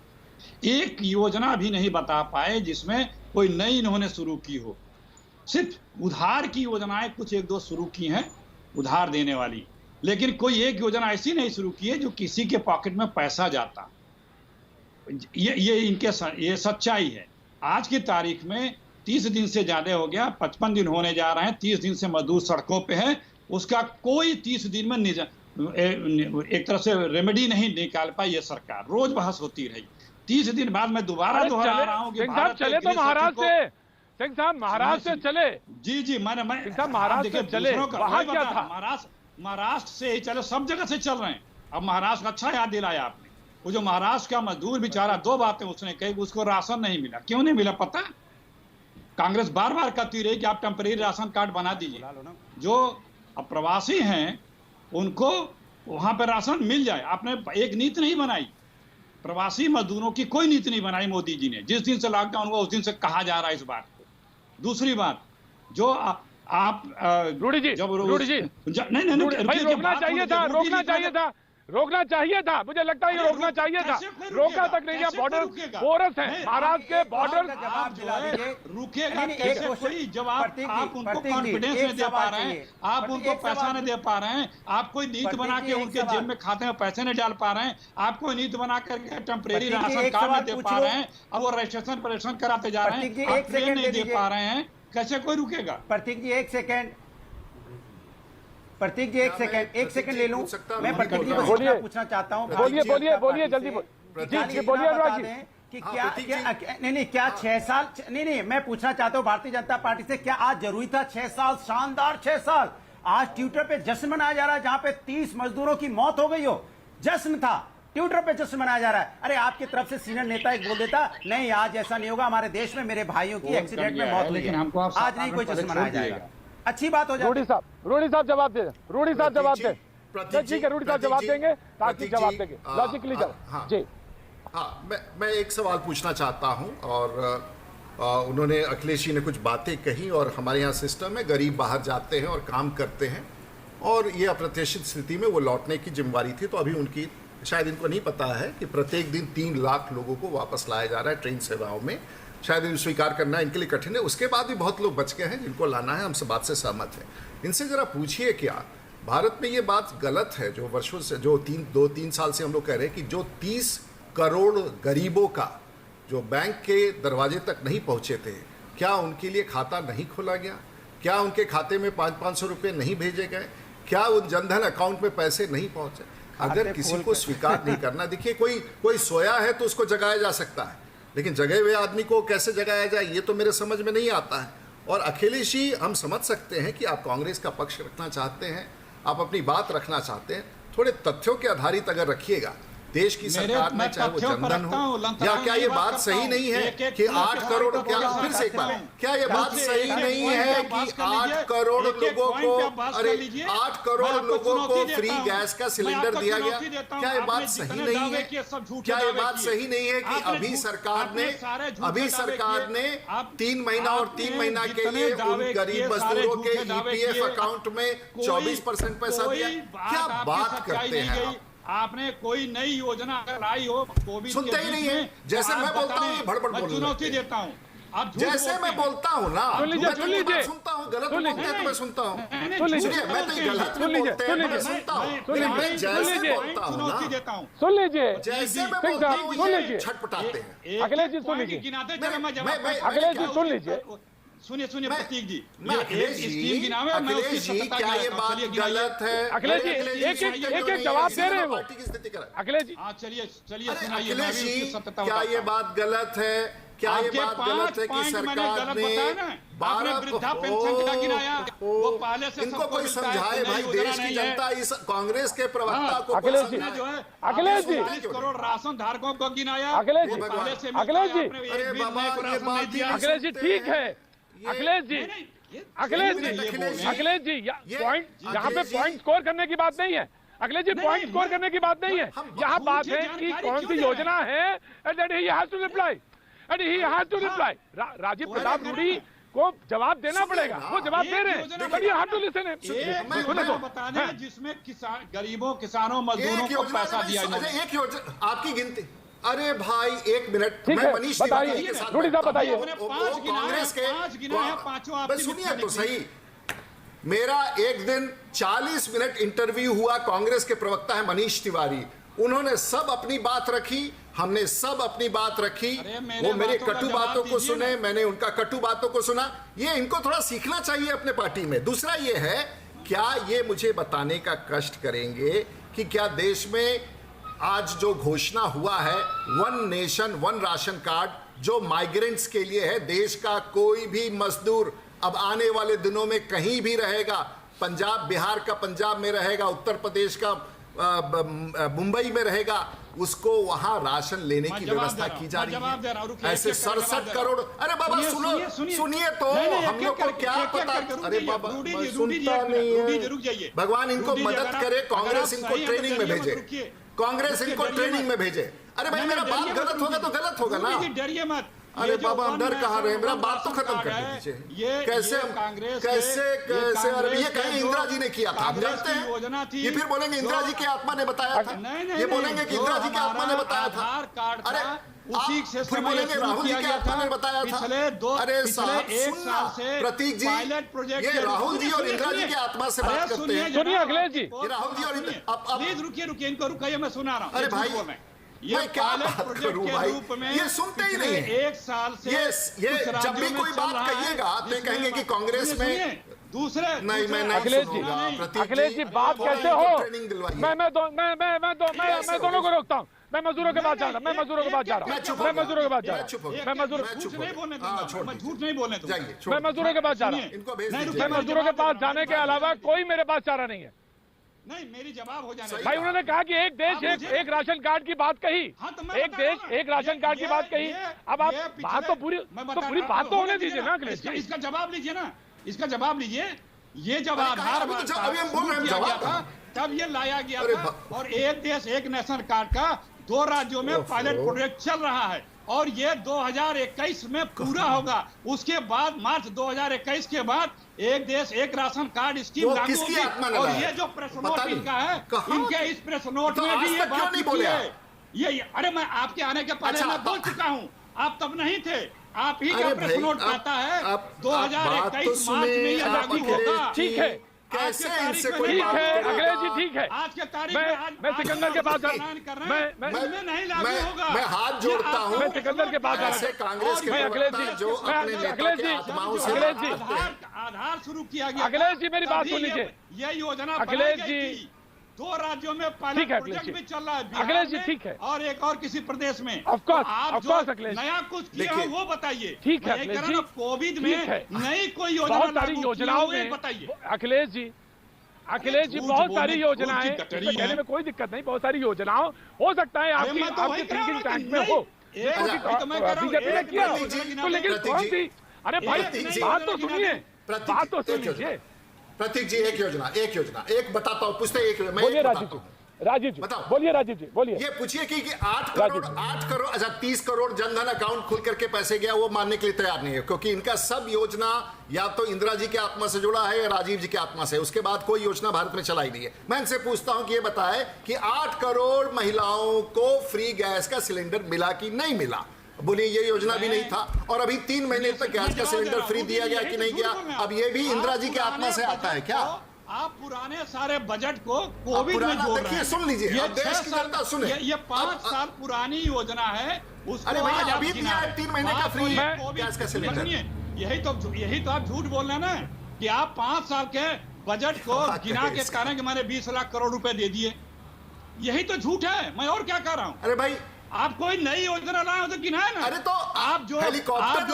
एक योजना भी नहीं बता पाए जिसमें कोई नई इन्होंने शुरू की हो। सिर्फ उधार की योजनाएं कुछ एक दो शुरू की हैं, उधार देने वाली, लेकिन कोई एक योजना ऐसी नहीं शुरू की है जो किसी के पॉकेट में पैसा जाता। ये सच्चाई है। आज की तारीख में 30 दिन से ज्यादा हो गया, 55 दिन होने जा रहे हैं, 30 दिन से मजदूर सड़कों पे है, उसका कोई 30 दिन में एक तरह से रेमेडी नहीं निकाल पाई ये सरकार। रोज बहस होती रही। 30 दिन बाद मैं दोबारा दोहरा रहा हूँ कि चले तो महाराष्ट्र से, सिंह साहब महाराष्ट्र से चले। जी मैं महाराष्ट्र से चले, वहां क्या था? महाराष्ट्र से ही चले, सब जगह से चल रहे हैं। अब महाराष्ट्र, अच्छा याद दिलाया आपने, वो जो महाराष्ट्र का मजदूर बेचारा, 2 बातें उसने कही, उसको राशन नहीं मिला। क्यों नहीं मिला पता? कांग्रेस बार बार कहती रही कि आप टेम्परेरी राशन कार्ड बना दीजिए, जो अप्रवासी हैं उनको वहां पर राशन मिल जाए। आपने एक नीति नहीं बनाई, प्रवासी मजदूरों की कोई नीति नहीं बनाई मोदी जी ने। जिस दिन से लॉकडाउन हुआ उस दिन से कहा जा रहा है इस बात को। दूसरी बात, जो आप रूडी जी नहीं, भाई रोकना चाहिए था, मुझे लगता है ये रोकना चाहिए था, रोका तक नहीं गया। बॉर्डर पोरस है, महाराष्ट्र के बॉर्डर रुकेगा कैसे कोई? जब आप उनको कॉन्फिडेंस नहीं दे पा रहे हैं, आप उनको पैसा नहीं दे पा रहे हैं, आप कोई नीति बना के उनके जेब में खाते में पैसे नहीं डाल पा रहे हैं, आप कोई नीति बना करके टेम्परेरी राशन कार्ड नहीं दे पा रहे हैं, अब वो रजिस्ट्रेशन परेशान कराते जा रहे हैं, आप ट्रेन नहीं दे पा रहे हैं, कैसे कोई रुकेगा? प्रतीक जी एक सेकंड एक सेकंड ले लूं मैं। प्रतीक जी को पूछना चाहता हूं, बोलिए जल्दी बोलिए कि क्या 6 साल नहीं, मैं पूछना चाहता हूं भारतीय जनता पार्टी से, क्या आज जरूरी था 6 साल? शानदार 6 साल। आज ट्विटर पे जश्न मनाया जा रहा है, जहां पे 30 मजदूरों की मौत हो गई हो, जश्न था, ट्विटर पे जश्न मनाया जा रहा है। अरे आपकी तरफ से सीनियर नेता एक बोल देता, नहीं आज ऐसा नहीं होगा, हमारे देश में मेरे भाइयों की एक्सीडेंट में मौत हुई है, आज नहीं कोई जश्न मनाया जाएगा, अच्छी बात हो जाए। रूडी साहब जवाब दे, रूडी साहब जवाब दे। ठीक है, रूडी साहब जवाब देंगे, ताकि जवाब देंगे लॉजिकली जवाब। जी हाँ, मैं एक सवाल पूछना चाहता हूं, और उन्होंने, अखिलेश जी ने कुछ बातें कही, और हमारे यहाँ सिस्टम है, गरीब बाहर जाते हैं और काम करते हैं, और ये अप्रत्याशित स्थिति में वो लौटने की जिम्मेवारी थी। तो अभी उनकी, शायद इनको नहीं पता है कि प्रत्येक दिन 3 लाख लोगों को वापस लाया जा रहा है ट्रेन सेवाओं में। शायद स्वीकार करना इनके लिए कठिन है। उसके बाद भी बहुत लोग बच गए हैं जिनको लाना है, हम सब बात से सहमत हैं। इनसे जरा पूछिए, क्या भारत में ये बात गलत है जो वर्षों से, जो 2-3 साल से हम लोग कह रहे हैं कि जो 30 करोड़ गरीबों का जो बैंक के दरवाजे तक नहीं पहुंचे थे, क्या उनके लिए खाता नहीं खोला गया? क्या उनके खाते में 500-500 रुपये नहीं भेजे गए? क्या उन जनधन अकाउंट में पैसे नहीं पहुंचे? अगर किसी को स्वीकार नहीं करना, देखिए कोई सोया है तो उसको जगाया जा सकता है, लेकिन जगह हुए आदमी को कैसे जगाया जाए ये तो मेरे समझ में नहीं आता है। और अखिलेश जी, हम समझ सकते हैं कि आप कांग्रेस का पक्ष रखना चाहते हैं, आप अपनी बात रखना चाहते हैं, थोड़े तथ्यों के आधारित अगर रखिएगा। देश की सरकार में चाहे वो जनधन हो, या क्या ये बात सही नहीं है कि 8 करोड़, क्या फिर से एक बार, क्या ये बात सही नहीं है कि 8 करोड़ लोगों को, अरे 8 करोड़ लोगों को फ्री गैस का सिलेंडर दिया गया? क्या ये बात सही नहीं है? क्या ये बात सही नहीं है कि अभी सरकार ने 3 महीना और 3 महीना के लिए उन गरीब मजदूरों के ईपीएफ अकाउंट में 24% पैसा दिया? क्या बात करते हैं आप? आपने कोई नई योजना अगर लाई हो कोविड सुनते ही नहीं है। जैसे मैं बोलता हूँ ये भड़बड़ बोल, चुनौती देता हूँ। आप जैसे मैं बोलता हूँ ना, मैं सुनता हूँ, गलत बोलते हैं तो मैं सुनता हूँ। सुनिए, मैं तो गलत बोलते हैं मैं सुनता हूँ, मैं जैसे बोलता हूँ ना, सुन लीजिए, जैसे मैं बोलता हूँ ये छटपटाते हैं। अखिलेश जी सुन लीजिए, अखिलेश जी सुन लीजिए, सुनिए प्रतीक जी, अखिलेश जी क्या ये बात गलत है? अखिलेश जी एक जवाब दे रहे हैं वो। पार्टी की स्थिति कर अखिलेश जी चलिए अखिलेश जी क्या ये बात गलत है? क्या ये बात गलत है कि सरकार ने 12 वृद्धा पेंशन का गिनाया? वो पहले से इनको कोई समझाए भाई, देश की जनता इस कांग्रेस के प्रवक्ता को अखिलेश जी, जो है अखिलेश जी 40 करोड़ राशन धारकों को गिनाया। अखिलेश जी, अखिलेश जी, अखिलेश जी ठीक है, अखिलेश जी, अखिलेश जी पॉइंट, यहाँ पे पॉइंट स्कोर करने की बात नहीं है। अखिलेश जी पॉइंट स्कोर करने की बात नहीं है, यहाँ बात है कि कौन सी योजना है and he has to reply, and he has to reply. Rajiv Pratap Rudy को जवाब देना पड़ेगा, वो जवाब दे रहे हैं, but you have to listen. बताने जिसमें गरीबों, किसानों, मजदूरों को पैसा दिया जाए। एक योजना आपकी गिनती, अरे भाई 1 मिनट, मैं मनीष तिवारी के साथ बताइए, कांग्रेस के, सुनिए तो सही। मेरा एक दिन 40 मिनट इंटरव्यू हुआ, कांग्रेस के प्रवक्ता है मनीष तिवारी, उन्होंने सब अपनी बात रखी, हमने सब अपनी बात रखी, वो मेरे कटु बातों को सुने, मैंने उनका कटु बातों को सुना। ये इनको थोड़ा सीखना चाहिए अपने पार्टी में। दूसरा ये है, क्या ये मुझे बताने का कष्ट करेंगे कि क्या देश में आज जो घोषणा हुआ है 1 नेशन 1 राशन कार्ड, जो माइग्रेंट्स के लिए है, देश का कोई भी मजदूर अब आने वाले दिनों में कहीं भी रहेगा, पंजाब, बिहार का पंजाब में रहेगा, उत्तर प्रदेश का मुंबई में रहेगा, उसको वहां राशन लेने की व्यवस्था की जा रही है। ऐसे 67 करोड़, अरे बाबा सुनिए तो, हम लोग को क्या पता? अरे बाबा सुनता नहीं है, भगवान इनको मदद करे, कांग्रेस इनको ट्रेनिंग में भेजे, कांग्रेस इनको ट्रेनिंग में भेजे। अरे भाई मेरा बात गलत होगा तो गलत होगा ना, डरिए मत। अरे बाबा हम डर कहाँ रहे, मेरा बात तो खत्म कर दीजिए। कैसे अरे ये कहें इंदिरा जी ने किया था, हम जानते हैं। ये फिर बोलेंगे इंदिरा जी की आत्मा ने बताया था, ये बोलेंगे कि इंदिरा जी की आत्मा ने बताया था। अरे फिर बोलेंगे राहुल जी की आत्मा ने बताया था। अरे साहब सुनना प्रतीक जी, ये राहुल जी और इंदिरा जी की आत्मा से बात करते हैं। सुनिए अखिलेश जी, राहुल जी और प्लीज रुकिए इनको रुकाइए, मैं सुना रहा हूँ। अरे भाई ये क्या बात करूं भाई, ये सुनते ही नहीं है। 1 साल से ये जब भी कोई बात कहिएगा तो कहेंगे कि कांग्रेस में दूसरे नहीं, मैं नहीं सुनूंगा। अखिलेश जी बात कैसे हो? मैं दोनों को रोकता हूँ। मैं मजदूरों के पास जा रहा हूँ, मैं मजदूरों के पास जा रहा हूँ, मैं मजदूरों के पास जा रहा हूँ, मैं झूठ नहीं बोलने दूंगा, मैं मजदूरों के पास जा रहा हूँ, मैं मजदूरों के पास जाने के अलावा कोई मेरे पास चारा नहीं है। नहीं, मेरी जवाब हो जाने भाई, उन्होंने कहा कि एक देश एक राशन कार्ड की बात कही, एक देश एक राशन कार्ड की बात कही। अब आप बात तो पूरी बात तो होने दीजिए ना अखिलेश जी। इसका जवाब लीजिए ना, इसका जवाब लीजिए। ये जब आधार अभी हम बोल रहे हैं जवाब था, तब ये लाया गया था, और एक देश एक नेशन कार्ड का 2 राज्यों में पायलट प्रोजेक्ट चल रहा है, और ये 2021 में पूरा होगा। उसके बाद मार्च 2021 के बाद एक देश एक राशन कार्ड स्कीम लागू होगी। और ये जो प्रेस नोट इनका है, इनके इस प्रेस नोट में भी ये बात लिखी है। ये अरे मैं आपके आने के पहले मैं बोल चुका हूँ, आप तब नहीं थे। आप ही का प्रेस नोट कहता है 2021 मार्च में ये लागू होगा। ठीक है, कैसे इनसे कोई ठीक है अखिलेश जी, ठीक है। आज के तारीख मैं सिकंदर के पास मैं हाथ जोड़ता हूँ, मैं सिकंदर के पास कांग्रेस के प्रवक्ता जो अपने नेता के आत्माओं से बात करते हैं। आधार शुरू किया गया। अखिलेश जी मेरी बात सुन लीजिए। ये योजना अखिलेश जी 2 राज्यों में पायलट ठीक है, प्रोजेक्ट अखिलेश भी चल रहा है, बिहार अखिलेश जी, में ठीक है। और एक और किसी प्रदेश में। Of course, आप of जो course, अखिलेश। नया कुछ किया हो वो बताइए। ठीक है मैं ये अखिलेश कह जी, रहा हूं, कोविड ठीक में है। नई कोई योजना बहुत सारी लागू की योजनाओं हो, ये में बताइए। अखिलेश जी झूठ बहुत बोलने सारी की योजनाएं, कौन सी इसमें कटरी कहने है? में कोई दिक्कत नहीं, बहुत सारी योजनाओं हो सकता है अरे आपकी मैं तो आपकी वही कह रहा थिंकिंग हूं टैंक कि में हो, नहीं, एक तो मैं कह रहा हूं, बीजेपी ने एक किया योजना हो, गिना तो दे। लेकिन कौन सी, अरे भाई बात तो सुनिए, बात तो सुन लीजिए। प्रतीक जी एक योजना एक बताता हूँ, पूछते एक मैं बोलिए एक राजीव बताता जी, हूँ। राजीव जी बताओ। बोलिए, राजीव जी बोलिए। ये पूछिए कि 8 राजीव करोड़ अच्छा 30 करोड़ जनधन अकाउंट खुल करके पैसे गया, वो मानने के लिए तैयार नहीं है, क्योंकि इनका सब योजना या तो इंदिरा जी के आत्मा से जुड़ा है या राजीव जी के आत्मा से, उसके बाद कोई योजना भारत में चलाई नहीं है। मैं इनसे पूछता हूं कि ये बताए कि 8 करोड़ महिलाओं को फ्री गैस का सिलेंडर मिला कि नहीं मिला? बोलिए ये योजना भी नहीं था, और अभी 3 महीने तक गैस का सिलेंडर फ्री दिया गया कि नहीं गया? अब ये भी इंदिरा जी के आत्मा से आता है क्या? आप पुराने सारे बजट को कोविड में जोड़ रहे हैं। सुन लीजिए, ये देश की जनता सुने, ये 5 साल पुरानी योजना है, उसको अरे भाई आज आप अभी गिना दिया रहे हैं। 3 महीने का फ्री गैस का सिलेंडर। सुनिए, यही तो आप झूठ बोल रहे हैं ना, कि आप 5 साल के बजट को गिना के कह रहे हैं कि मैंने 20 लाख करोड़ रुपए दे दिए। यही तो झूठ है, मैं और क्या कह रहा हूँ? अरे भाई आप कोई नई योजना लाए हो तो गिनाए ना। अरे तो आप जो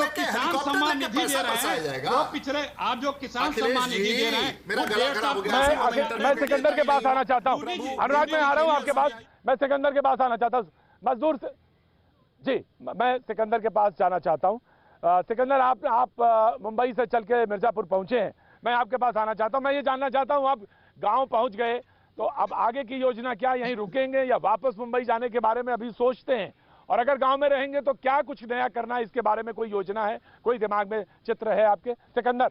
किसान सम्मान निधि दे रहे हैं, वो पिछले आप जो किसान सम्मान निधि दे रहे हैं, मेरा गला खराब हो गया। मैं सिकंदर के पास आना चाहता हूँ, अनुराग में आ रहा हूँ आपके पास, मैं सिकंदर के पास आना चाहता हूँ, मजदूर से जी, मैं सिकंदर के पास जाना चाहता हूँ। सिकंदर आप मुंबई से चल के मिर्जापुर पहुंचे हैं, मैं आपके पास आना चाहता हूँ। मैं ये जानना चाहता हूँ, आप गांव पहुंच गए तो अब आगे की योजना क्या, यहीं रुकेंगे या वापस मुंबई जाने के बारे में अभी सोचते हैं? और अगर गांव में रहेंगे तो क्या कुछ नया करना है, इसके बारे में कोई योजना है, कोई दिमाग में चित्र है आपके? सिकंदर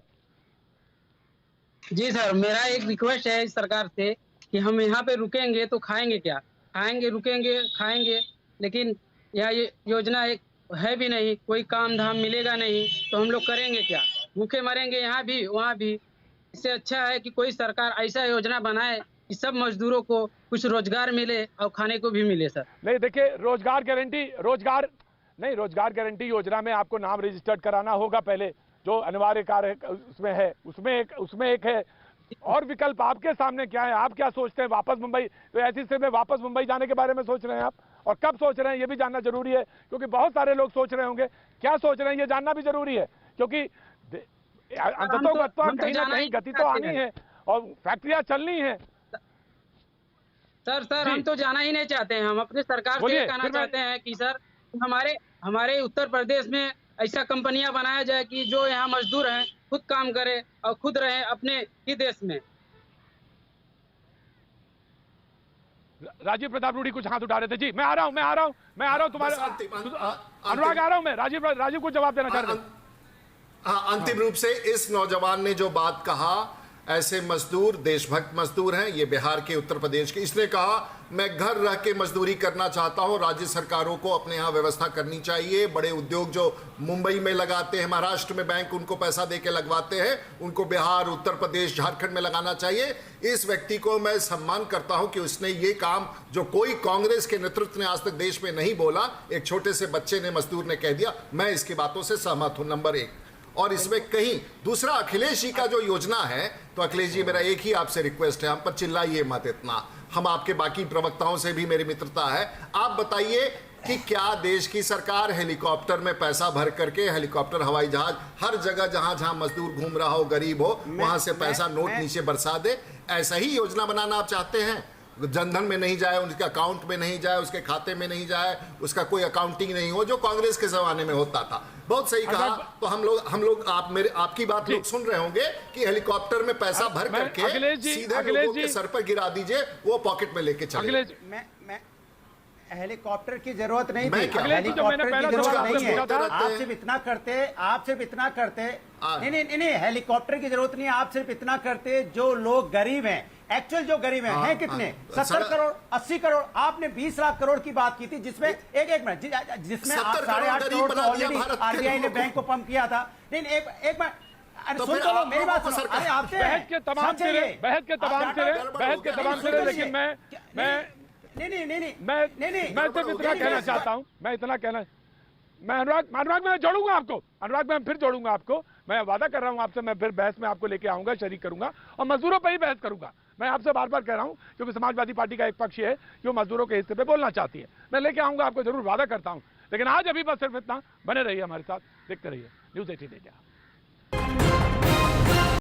जी सर, मेरा एक रिक्वेस्ट है इस सरकार से कि हम यहाँ पे रुकेंगे तो खाएंगे क्या? खाएंगे, रुकेंगे, खाएंगे, लेकिन यह ये योजना एक है भी नहीं, कोई काम धाम मिलेगा नहीं, तो हम लोग करेंगे क्या? भूखे मरेंगे यहाँ भी वहाँ भी। इससे अच्छा है कि कोई सरकार ऐसा योजना बनाए कि सब मजदूरों को कुछ रोजगार मिले और खाने को भी मिले। सर नहीं, देखिए रोजगार गारंटी योजना में आपको नाम रजिस्टर्ड कराना होगा पहले, जो अनिवार्य कार्य उसमें है, उसमें एक है। और विकल्प आपके सामने क्या है? आप क्या सोचते हैं? वापस मुंबई, तो ऐसी स्थिति में वापस मुंबई जाने के बारे में सोच रहे हैं आप? और कब सोच रहे हैं ये भी जानना जरूरी है, क्योंकि बहुत सारे लोग सोच रहे होंगे। क्या सोच रहे हैं ये जानना भी जरूरी है, क्योंकि अंततः कहीं ना कहीं गति तो आनी है और फैक्ट्रियां चलनी है। सर हम तो जाना ही नहीं चाहते हैं। हम अपने सरकार से कहना चाहते हैं कि सर हमारे उत्तर प्रदेश में ऐसा कंपनियां बनाया जाए कि जो यहाँ मजदूर हैं खुद काम करे और खुद रहे अपने ही देश में। राजीव प्रताप रूडी कुछ हाथ उठा रहे थे। जी मैं आ रहा हूँ तुम्हारे अनुराग, आ रहा हूँ मैं। राजीव को जवाब देना चाह रहे थे। हाँ, अंतिम रूप से इस नौजवान ने जो बात कहा, ऐसे मजदूर देशभक्त मजदूर हैं, ये बिहार के, उत्तर प्रदेश के। इसने कहा मैं घर रह के मजदूरी करना चाहता हूं, राज्य सरकारों को अपने यहाँ व्यवस्था करनी चाहिए। बड़े उद्योग जो मुंबई में लगाते हैं, महाराष्ट्र में बैंक उनको पैसा दे के लगवाते हैं, उनको बिहार, उत्तर प्रदेश, झारखंड में लगाना चाहिए। इस व्यक्ति को मैं सम्मान करता हूं कि उसने ये काम जो कोई कांग्रेस के नेतृत्व ने आज तक देश में नहीं बोला, एक छोटे से बच्चे ने, मजदूर ने कह दिया। मैं इसकी बातों से सहमत हूं, नंबर 1। और इसमें कहीं दूसरा अखिलेश जी का जो योजना है, तो अखिलेश जी मेरा एक ही आपसे रिक्वेस्ट है, हम पर चिल्लाइए मत इतना। हम आपके बाकी प्रवक्ताओं से भी मेरी मित्रता है। आप बताइए कि क्या देश की सरकार हेलीकॉप्टर में पैसा भर करके, हेलीकॉप्टर, हवाई जहाज, हर जगह जहां मजदूर घूम रहा हो, गरीब हो, वहां से पैसा नोट नीचे बरसा दे? ऐसा ही योजना बनाना आप चाहते हैं? जनधन में नहीं जाए, उनके अकाउंट में नहीं जाए, उसके खाते में नहीं जाए, उसका कोई अकाउंटिंग नहीं हो, जो कांग्रेस के जमाने में होता था। बहुत सही कहा। तो हम लोग आपकी बात लोग सुन रहे होंगे कि हेलीकॉप्टर में पैसा भर करके सीधे लोगों के सर पर गिरा दीजिए, वो पॉकेट में लेके चले। मैं हेलीकॉप्टर की जरूरत नहीं थी, हेलीकॉप्टर की जरूरत नहीं है। आप सिर्फ इतना करते नहीं, हेलीकॉप्टर की जरूरत नहीं। आप सिर्फ इतना करते, जो लोग गरीब हैं, एक्चुअल जो गरीब हैं कितने, 70 करोड़, 80 करोड़। आपने 20 लाख करोड़ की बात की थी, जिसमें एक मिनट, जिसमें 8.5 करोड़ ऑलरेडी आरबीआई ने बैंक को पंप किया था। नहीं, एक मिनट, अरे सुन लो मेरी बात सुनो। अरे आपसे बहस के तमाम सिरे, लेकिन मैं सिर्फ इतना कहना चाहता हूं, मैं अनुराग में जोड़ूंगा आपको, अनुराग में फिर जोड़ूंगा आपको। मैं वादा कर रहा हूं आपसे, मैं फिर बहस में आपको लेके आऊंगा, शरीक करूंगा और मजदूरों पर ही बहस करूंगा। मैं आपसे बार बार कह रहा हूं क्योंकि समाजवादी पार्टी का एक पक्ष है कि वो मजदूरों के हिस्से पे बोलना चाहती है। मैं लेके आऊंगा, आपको जरूर वादा करता हूं। लेकिन आज अभी बस सिर्फ इतना, बने रहिए हमारे साथ, देखते रहिए न्यूज़ 18 इंडिया।